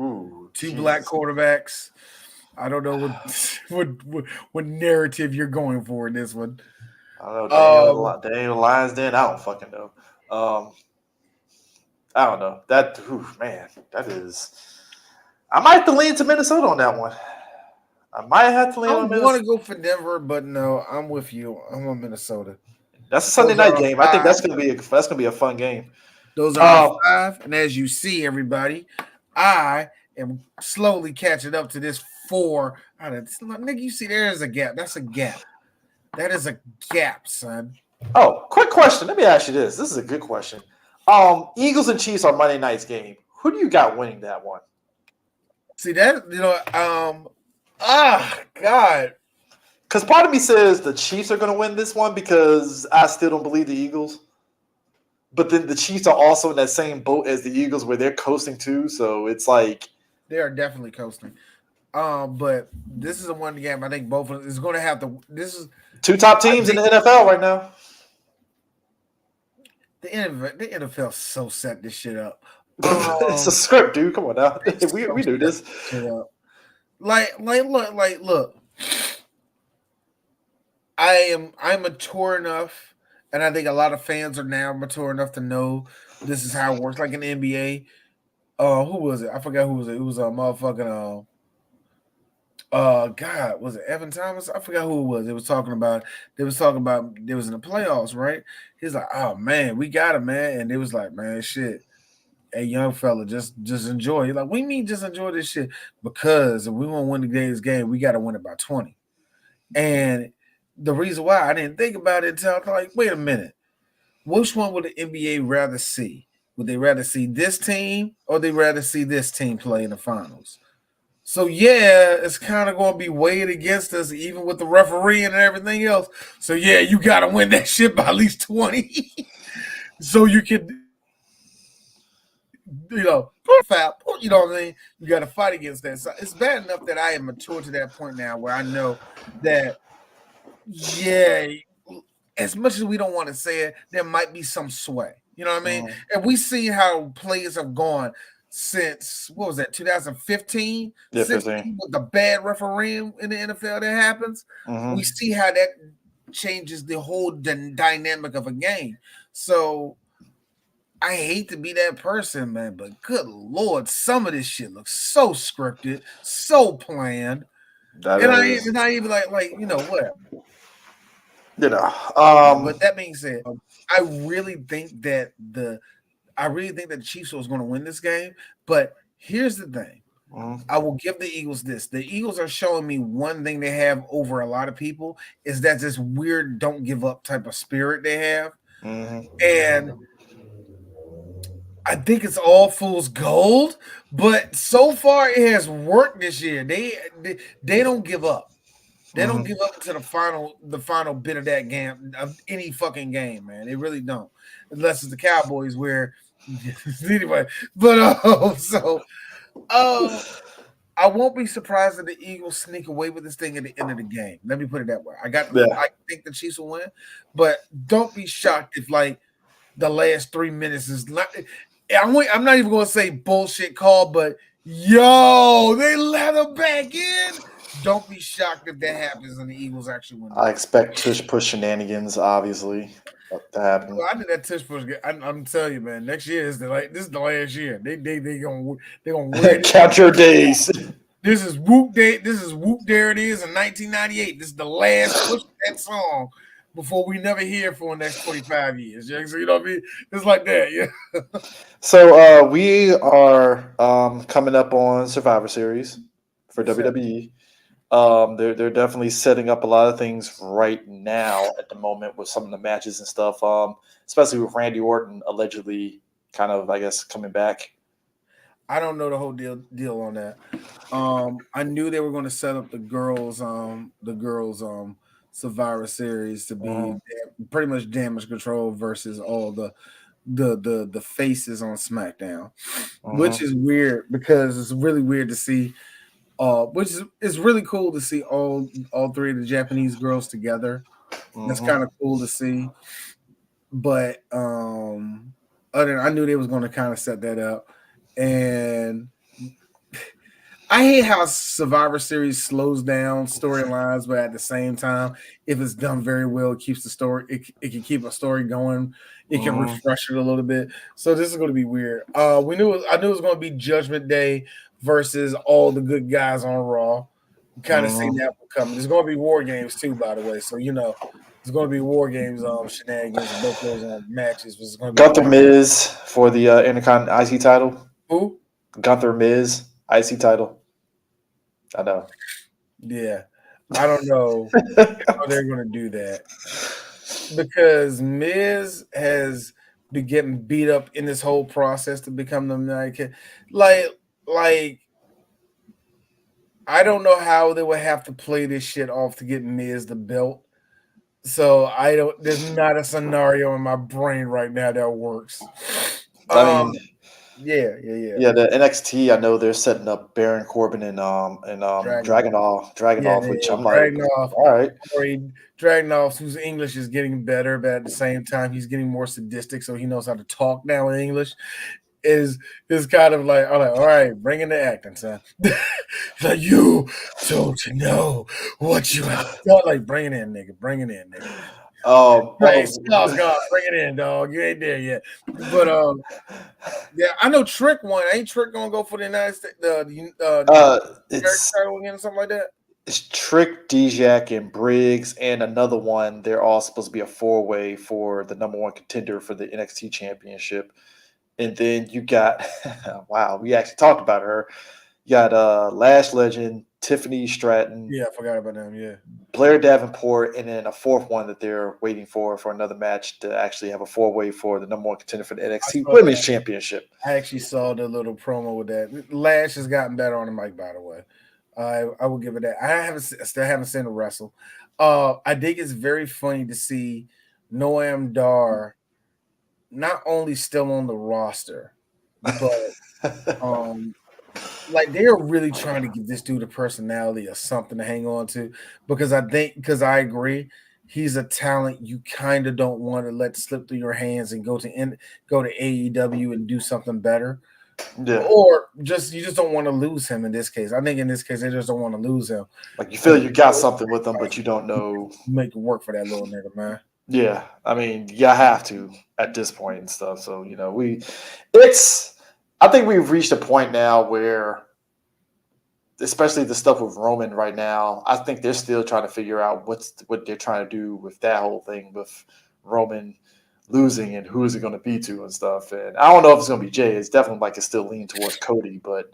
Ooh, Two black quarterbacks. I don't know what narrative you're going for in this one. I don't know. Daniel Lyons then? I don't fucking know. I don't know. Man, that is. I might have to lean to Minnesota on that one. I might have to lean on Minnesota. I want to go for Denver, but no, I'm with you. I'm on Minnesota. That's a Sunday night game. I think that's gonna be a fun game. Those are 5, and as you see, everybody, I am slowly catching up to this 4. Nigga, you see, there is a gap. That's a gap. That is a gap, son. Oh, quick question. Let me ask you this. This is a good question. Eagles and Chiefs on Monday night's game. Who do you got winning that one? See that, God. Because part of me says the Chiefs are going to win this one because I still don't believe the Eagles. But then the Chiefs are also in that same boat as the Eagles where they're coasting too. So it's like they are definitely coasting. But this is a one game. I think both of them is going to have to. This is 2 top teams in the NFL right now. The NFL so set this shit up. It's a script, dude. Come on now. we do this. Look. I'm mature enough, and I think a lot of fans are now mature enough to know this is how it works. Like in the NBA, who was it? I forgot who was it. It was a motherfucking God, was it Evan Thomas? I forgot who it was. They was talking about they was in the playoffs, right? He's like, oh man, we got him, man. And it was like, man, shit. Hey, young fella, just enjoy. He's like, we mean just enjoy this shit because if we want to win today's game, we got to win it by 20. And the reason why I didn't think about it until I was like, wait a minute, which one would the NBA rather see? Would they rather see this team or they rather see this team play in the finals? So yeah, it's kind of going to be weighed against us, even with the referee and everything else. So yeah, you got to win that shit by at least 20, so you can, foul. You know what I mean? You got to fight against that. So it's bad enough that I am mature to that point now where I know that, yeah, as much as we don't want to say it, there might be some sway. You know what I mean? And we see how players have gone since, what was that, 2015? Yeah, 15. With the bad refereeing in the NFL that happens. We see how that changes the whole dynamic of a game. So I hate to be that person, man, but good Lord, some of this shit looks so scripted, so planned. It's not even like whatever. But that being said, I really think that the Chiefs was going to win this game. But here's the thing. I will give the Eagles this. The Eagles are showing me one thing they have over a lot of people is that this weird don't give up type of spirit they have. And I think it's all fool's gold, but so far it has worked this year. They don't give up. They don't give up to the final bit of that game, of any fucking game, man. They really don't, unless it's the Cowboys, where anyway. But I won't be surprised if the Eagles sneak away with this thing at the end of the game. Let me put it that way. I think the Chiefs will win, but don't be shocked if like the last 3 minutes is not. I'm not even going to say bullshit call, but yo, they let them back in. Don't be shocked if that happens and the Eagles actually win. I expect tush push shenanigans, obviously, to happen. Well, I did that tush push. I'm telling you, man. Next year is this is the last year. They gonna win. Count your days. This is Whoop Day. This is Whoop. There it is in 1998. This is the last push of that song before we never hear for the next 25 years. So, you know what I mean? It's like that, yeah. So we are coming up on Survivor Series for WWE. They're definitely setting up a lot of things right now at the moment with some of the matches and stuff, especially with Randy Orton allegedly kind of, I guess, coming back. I don't know the whole deal on that. I knew they were going to set up the girls Survivor Series to be pretty much Damage Control versus all the faces on SmackDown, which is weird because it's really weird to see. Which is really cool to see all 3 of the Japanese girls together. That's kind of cool to see. But I knew they was going to kind of set that up, and I hate how Survivor Series slows down storylines, but at the same time, if it's done very well, it keeps the story. It can keep a story going. It can refresh it a little bit. So this is going to be weird. I knew it was going to be Judgment Day versus all the good guys on Raw. Kind of seen that one coming. There's going to be War Games too, by the way. So there's going to be War Games shenanigans. Both those matches was going to be Gunther Miz for the Intercontinental IC title. who? Gunther Miz IC title. I know. Yeah, I don't know how they're going to do that because Miz has been getting beat up in this whole process to become the American. Like, I don't know how they would have to play this shit off to get Miz the belt. So there's not a scenario in my brain right now that works. I mean, yeah. The NXT, I know they're setting up Baron Corbin and Dragunov, which I'm like, Dragunov, all right. Dragunov, whose English is getting better, but at the same time, he's getting more sadistic, so he knows how to talk now in English. Is kind of like, I'm like, all right, bring in the acting, son. Like, you don't know what you have done. Like, bring it in, nigga. Hey, God, bring it in, dog. You ain't there yet. But yeah, I know Trick won. Ain't Trick gonna go for the United States it's title again or something like that? It's Trick, Dijak, and Briggs, and another one. They're all supposed to be a 4-way for the number one contender for the NXT Championship. And then you got, wow, we actually talked about her. You got Lash Legend, Tiffany Stratton. Yeah, I forgot about them. Yeah, Blair Davenport, and then a fourth one that they're waiting for another match to actually have a 4-way for the number one contender for the NXT Women's Championship. I actually saw the little promo with that. Lash has gotten better on the mic, by the way. I will give it that. I still haven't seen her wrestle. I think it's very funny to see Noam Dar not only still on the roster, but like they're really trying to give this dude a personality or something to hang on to, because I agree, he's a talent you kind of don't want to let slip through your hands and go to AEW and do something better. Yeah. Or you just don't want to lose him in this case. I think in this case they just don't want to lose him. Like you feel you got something with him, but you don't know. Make it work for that little nigga, man. Yeah, I mean, you have to at this point and stuff. So, I think we've reached a point now where, especially the stuff with Roman right now, I think they're still trying to figure out what they're trying to do with that whole thing with Roman losing and who is it going to be to and stuff. And I don't know if it's going to be Jay. It's definitely like it's still leaning towards Cody, but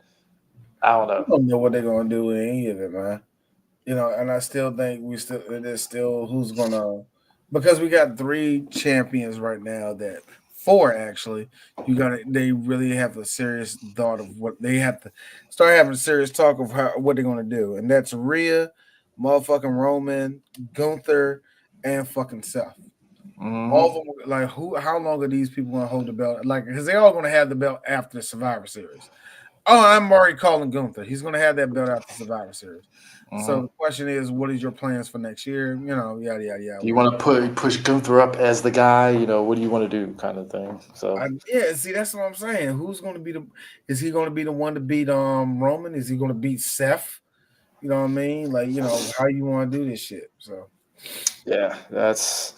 I don't know. I don't know what they're going to do with any of it, man. And I still think there's still who's going to. Because we got 3 champions right now, 4 actually. They really have a serious thought of what they have to start having a serious talk of what they're gonna do, and that's Rhea, motherfucking Roman, Gunther, and fucking Seth. Mm-hmm. All of them, like how long are these people gonna hold the belt? Like, because they're all gonna have the belt after the Survivor Series. Oh, I'm already calling Gunther. He's gonna have that belt after Survivor Series. So the question is, what is your plans for next year? Yada yada yada. Do you want to push Gunther up as the guy? What do you want to do, kind of thing? So see, that's what I'm saying. Who's going to be is he going to be the one to beat Roman? Is he going to beat Seth? You know what I mean? Like, how you want to do this shit? So yeah, it's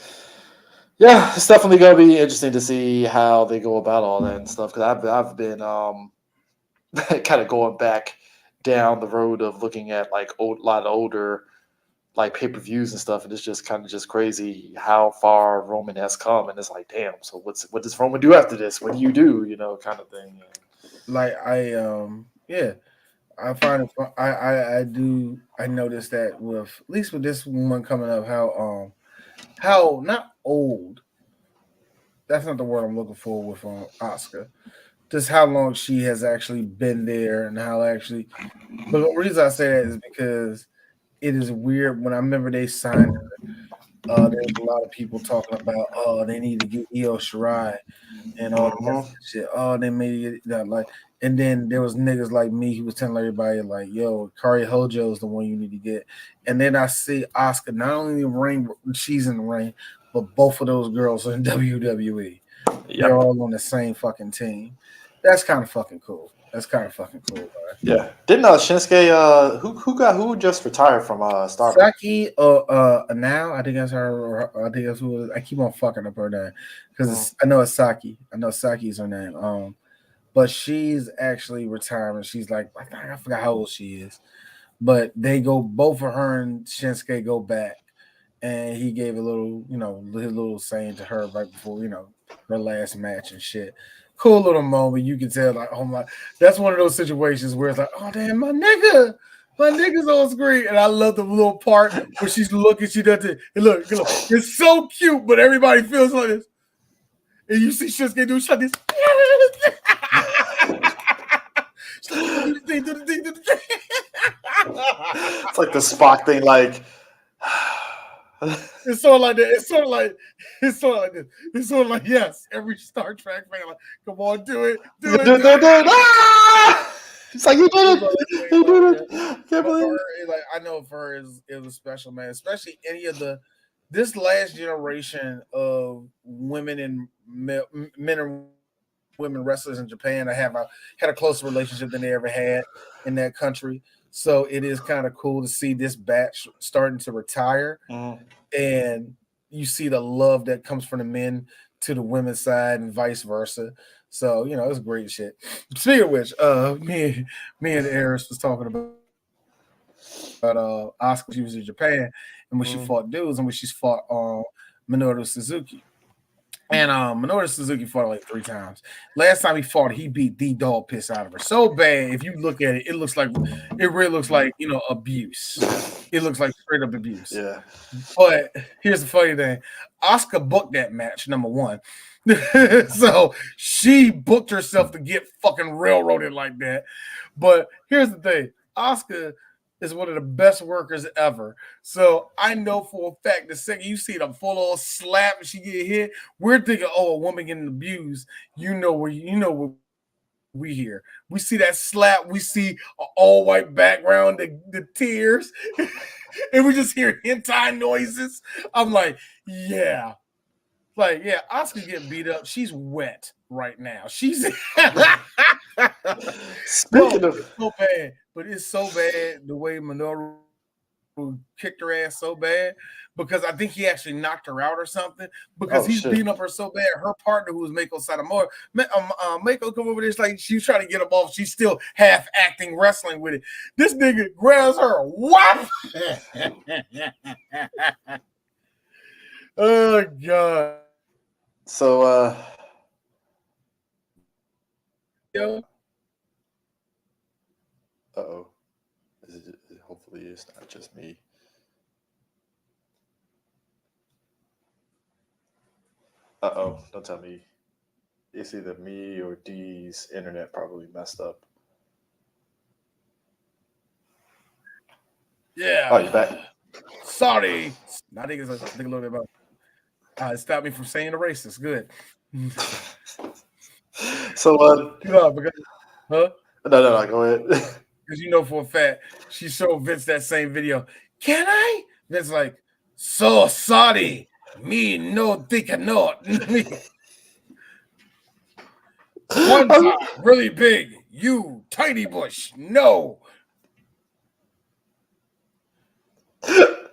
definitely going to be interesting to see how they go about all that and stuff. Because I've been kind of going back down the road of looking at like a lot of older like pay-per-views and stuff, and it's just kind of just crazy how far Roman has come, and it's like, damn, so what does Roman do after this? What do you do, kind of thing. Like I find it I noticed that with at least with this one coming up, how not old, that's not the word I'm looking for with Asuka. Just how long she has actually been there, and but the reason I say that is because it is weird. When I remember they signed her, there's a lot of people talking about, they need to get Io Shirai and all that shit. Oh, they made it like, and then there was niggas like me who was telling everybody like, yo, Kari Hojo is the one you need to get. And then I see Asuka not only in the ring, she's in the ring, but both of those girls are in WWE. Yep. They're all on the same fucking team. That's kind of fucking cool. That's kind of fucking cool, man. Yeah. Didn't Shinsuke who just retired from Stardom? Saki, now I think that's her. Or I think that's who. I keep on fucking up her name because I know it's Saki. I know Saki's her name. But she's actually retiring. She's like, I forgot how old she is. But they go, both of her and Shinsuke go back, and he gave a little, his little saying to her right before, her last match and shit. Cool little moment. You can tell, like, oh my, that's one of those situations where it's like, oh damn, my nigga's on screen, and I love the little part where she's looking, she does it. And look, it's so cute, but everybody feels like this. And you see Shinsuke do shut this. It's like the Spock thing, like it's sort of like that. It's sort of like this. It's sort of like, yes, every Star Trek fan, like, come on, do it. Ah! It's like you did it. You did it. Can't believe it. Like, I know for her it was special, man. Especially any of this last generation of women and men and women wrestlers in Japan that had a closer relationship than they ever had in that country. So it is kind of cool to see this batch starting to retire, and you see the love that comes from the men to the women's side and vice versa. So it's great shit. Speaking of which, me and Eris was talking about Asuka. She was in Japan, and when she fought dudes, and when she's fought Minoru Suzuki. And Minoru Suzuki fought her like 3 times. Last time he fought, he beat the dog piss out of her so bad. If you look at it, it really looks like abuse. It looks like straight up abuse. Yeah. But here's the funny thing: Asuka booked that match, number one. So she booked herself to get fucking railroaded like that. But here's the thing: Asuka is one of the best workers ever. So I know for a fact the second you see the full on slap and she get hit, we're thinking, oh, a woman getting abused. What we hear. We see that slap, we see an all white background, the tears, and we just hear hentai noises. I'm like, yeah. Like, yeah, Asuka getting beat up. She's wet right now. She's Speaking of so bad, but it's so bad the way Minoru kicked her ass so bad because I think he actually knocked her out or something because he's beating up her so bad. Her partner, who was Mako Satomura, Mako come over there, it's like she's trying to get him off. She's still half acting wrestling with it. This nigga grabs her. What? Oh God. So Yo. Uh-oh. Hopefully it's not just me. Uh-oh. Don't tell me. It's either me or D's internet probably messed up. Yeah. Oh, you're back. Sorry. I think it's a little bit about it stopped me from saying the racist. Good. So because, huh? No, go ahead. Because for a fact, she showed Vince that same video. Can I? Vince like, so sorry. Me no think not. One time, really big. You, tiny bush. No.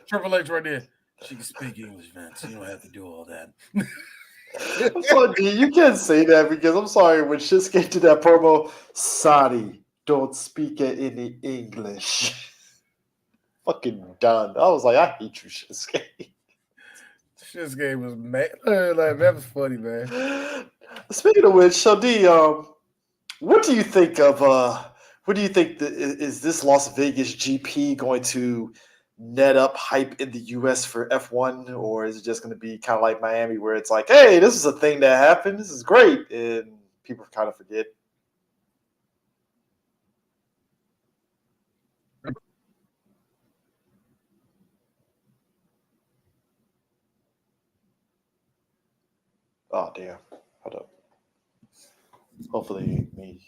Triple H right there. She can speak English, Vince. You don't have to do all that. I'm sorry, D, you can't say that because I'm sorry, when Shinsuke did that promo, sorry, don't speak any English. Fucking done. I was like, I hate you, Shinsuke. Shinsuke was mad. Like, that was funny, man. Speaking of which, so D, what do you think of is this Las Vegas GP going to net up hype in the US for F1, or is it just going to be kind of like Miami where it's like, hey, this is a thing that happened, this is great, and people kind of forget? Oh damn, hold up, hopefully me.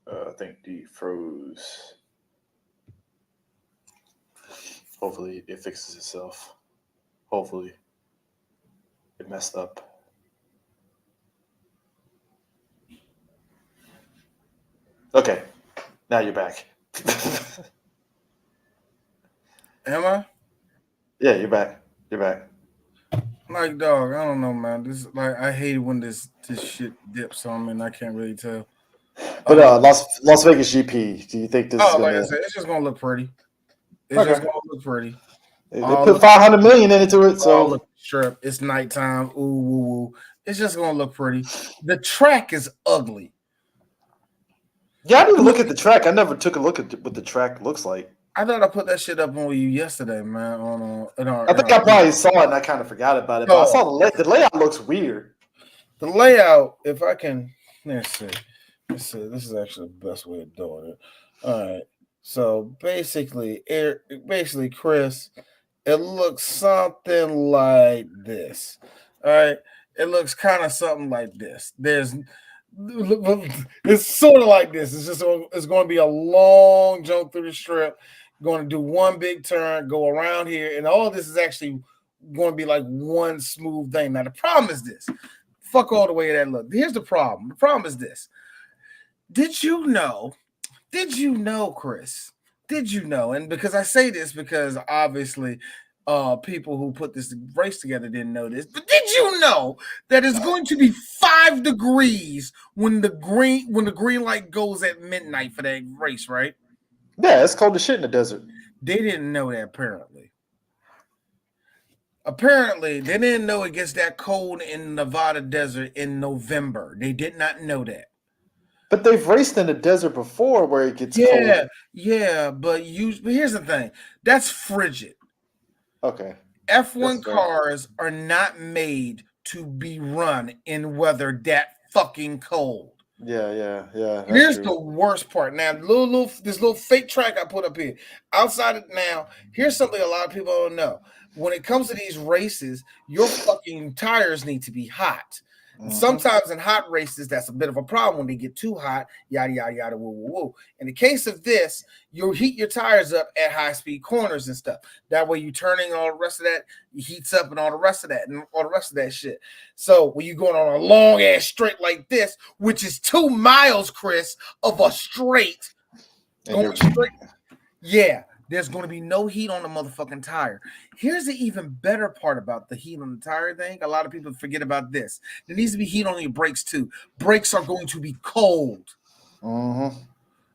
I think D froze. Hopefully it fixes itself. Hopefully it messed up. Okay, now you're back. Am I? Yeah, you're back. You're back. Like, dog, I don't know, man. This like I hate when this shit dips on me and I can't really tell. But Las Vegas GP, do you think this is like gonna? I said, it's just gonna look pretty. It's Okay. just gonna look pretty. They put $500 million into it, so look strip. It's nighttime. Ooh, woo, woo. It's just gonna look pretty. The track is ugly. yeah, I need to look at the track. I never took a look at what the track looks like. I thought I put that shit up on you yesterday, man. I think I probably saw it and I kind of forgot about it. But I saw the layout looks weird. The layout, if I can, let's see. This is actually the best way of doing it. All right. So basically, Chris, it looks something like this. All right. It looks kind of something like this. It's sort of like this. It's going to be a long jump through the strip. Going to do one big turn, go around here, and all this is actually going to be like one smooth thing. Now the problem is this. Fuck all the way that look. Here's the problem. The problem is this. Did you know, Chris? Did you know? And because I say this because obviously people who put this race together didn't know this, but did you know that it's going to be 5 degrees when the green light goes at midnight for that race, right? Yeah, it's cold as shit in the desert. They didn't know that apparently. Apparently, they didn't know it gets that cold in Nevada desert in November. They did not know that. But they've raced in the desert before where it gets cold. Yeah, but here's the thing. That's frigid. Okay. F1 cars are not made to be run in weather that fucking cold. Yeah. Here's the worst part. Now, this little fake track I put up here. Outside of now, here's something a lot of people don't know. When it comes to these races, your fucking tires need to be hot. Mm-hmm. Sometimes in hot races, that's a bit of a problem when they get too hot, yada, yada, yada, woo, woo, woo. In the case of this, you'll heat your tires up at high-speed corners and stuff. That way you're turning all the rest of that, it heats up and all the rest of that shit. So when you're going on a long-ass straight like this, which is 2 miles, Chris, of a straight, going straight, yeah, there's going to be no heat on the motherfucking tire. Here's the even better part about the heat on the tire thing. A lot of people forget about this. There needs to be heat on your brakes too. Brakes are going to be cold. Mm-hmm.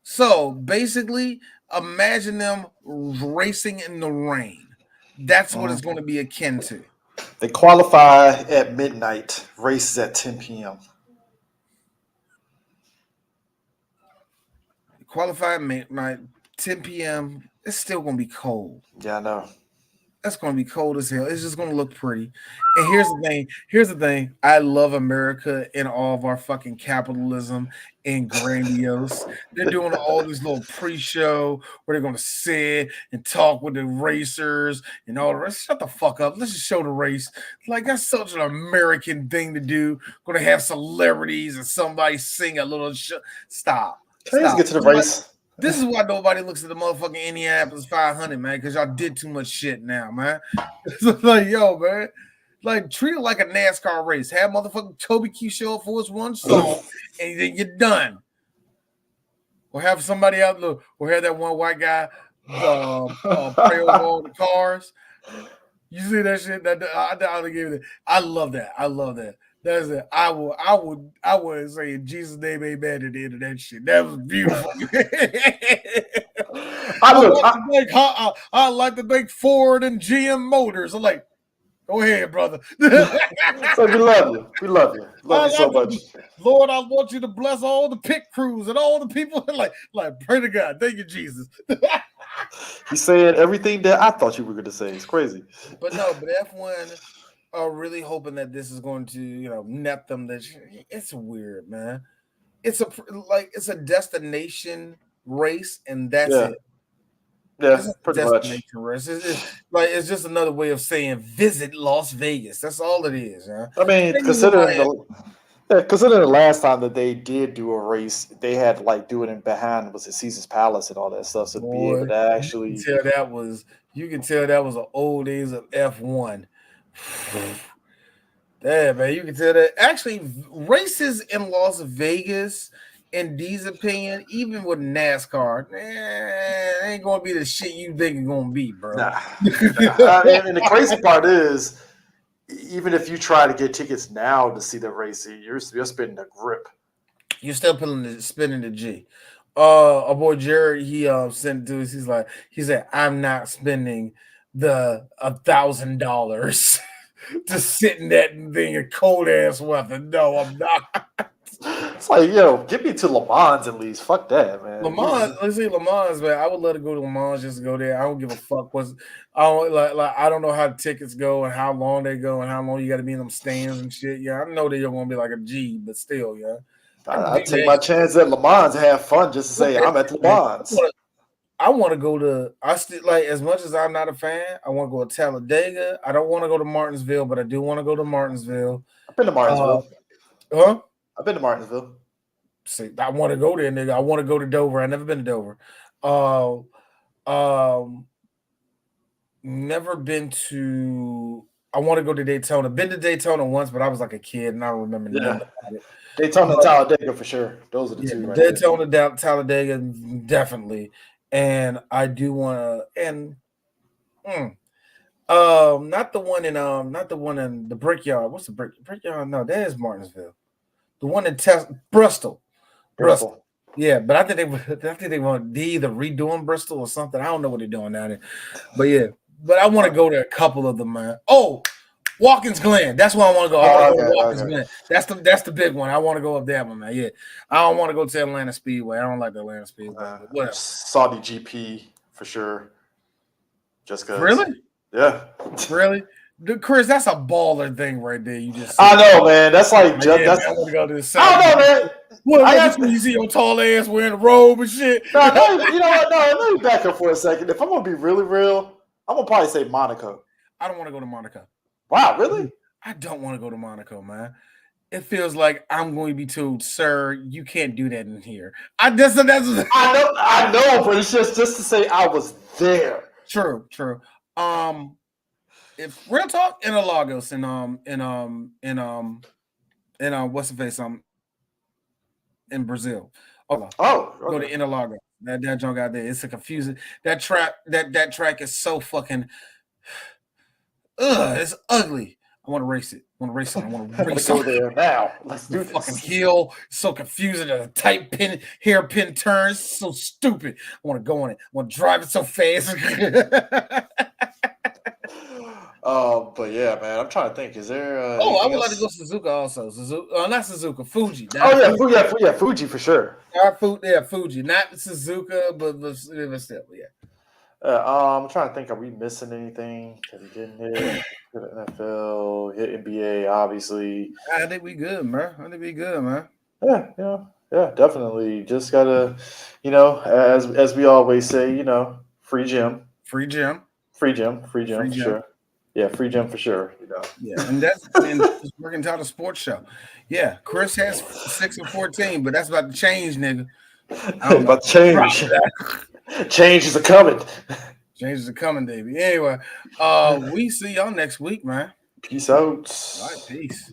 So basically, imagine them racing in the rain. That's what it's going to be akin to. They qualify at midnight, races at 10 p.m. Qualify at midnight, 10 p.m., it's still going to be cold. Yeah, I know. That's going to be cold as hell. It's just going to look pretty. And here's the thing. I love America and all of our fucking capitalism and grandiose. They're doing all these little pre-show where they're going to sit and talk with the racers and all the rest. Shut the fuck up. Let's just show the race. Like, that's such an American thing to do. Going to have celebrities and somebody sing a little Stop. Let's get to the race. This is why nobody looks at the motherfucking Indianapolis 500, man, because y'all did too much shit now, man. It's like, yo, man, like treat it like a NASCAR race. Have motherfucking Toby Keith show up for us one song, and then you're done. Or have somebody out there, or have that one white guy pray over all the cars. You see that shit? I love that. I love that. That's it. I would say in Jesus' name, amen at the end of that shit. That was beautiful. I like to thank Ford and GM Motors. I'm like, go ahead, brother. So we love you. We love you. Love you so much. Lord, I want you to bless all the pit crews and all the people. like pray to God. Thank you, Jesus. He's saying everything that I thought you were going to say. It's crazy. But F1 are really hoping that this is going to, net them. That it's weird, man. It's a destination race, and that's it. Yeah, pretty much. Race. It's just another way of saying visit Las Vegas. That's all it is. Huh? I mean, considering Because then the last time that they did do a race, they had to like do it in behind was it Caesar's Palace and all that stuff. So to be able to actually, you can tell that was the old days of F1. Damn, man, you can tell that. Actually, races in Las Vegas, in D's opinion, even with NASCAR, it ain't gonna be the shit you think it's gonna be, bro. nah. And the crazy part is, even if you try to get tickets now to see the race, you're spending a grip. You're still spinning the G. Our boy Jared, he sent it to us. He said, I'm not spending the $1,000 to sit in that thing in cold ass weather. No, I'm not. It's like, get me to Le Mans at least. Fuck that, man. Le Mans, man. I would love to go to Le Mans just to go there. I don't give a fuck. I don't know how the tickets go and how long they go and how long you got to be in them stands and shit. Yeah, I know they're gonna be like a G, but still, yeah. I take my chance at Le Mans and have fun just to say I'm at Le Mans. I want to go to. I still like as much as I'm not a fan. I want to go to Talladega. I don't want to go to Martinsville, but I do want to go to Martinsville. I've been to Martinsville. Huh? I've been to Martinsville. See, I want to go there, nigga. I want to go to Dover. I've never been to Dover. Never been to. I want to go to Daytona. Been to Daytona once, but I was like a kid and I don't remember nothing about it. Daytona, Talladega for sure. Those are the two. Right Daytona, Talladega, definitely. And I do want to, and not the one in the Brickyard. What's the Brickyard? No, that is Martinsville. The one in Bristol. Yeah, but I think they want to either redoing Bristol or something. I don't know what they're doing down there. But yeah, but I want to go to a couple of them, man. Oh, Watkins Glen. That's where I want to go. I want to go to Watkins Glen. That's the big one. I want to go up that one, man. Yeah. I don't want to go to Atlanta Speedway. I don't like the Atlanta Speedway. Whatever. Saudi GP for sure. Just because. Really? Yeah. Really? Chris, that's a baller thing right there. You just I know, man. That's like I want to go to the South. I don't know, man. What you see your tall ass wearing a robe and shit? No, you know what? No, let me back up for a second. If I'm gonna be really real, I'm gonna probably say Monaco. I don't want to go to Monaco. Wow, really? I don't want to go to Monaco, man. It feels like I'm going to be told, sir, you can't do that in here. I know, but it's just to say I was there. True. If real talk, Interlagos and what's the face in Brazil. Go to Interlagos. That junk out there. It's a confusing. That track is so fucking. It's ugly. I want to race it. I want to race go there now. Let's do this. Fucking hill. So confusing. A tight hairpin turns. So stupid. I want to go on it. I want to drive it so fast. But yeah, man. I'm trying to think. Is there? I would like to go to Suzuka also. Not Suzuka. Fuji. Fuji for sure. Fuji. Not Suzuka, but still, yeah. I'm trying to think. Are we missing anything? Because he didn't hit NFL, hit NBA, obviously. I think we good, man. Yeah, definitely. Just gotta, as we always say, free gym for sure. Yeah, free gym for sure. Yeah, and that's working out a sports show. Yeah, Chris has 6 and 14, but that's about to change, nigga. About to change. Changes are coming. Changes are coming, baby. Anyway, we see y'all next week, man. Peace out. All right, peace.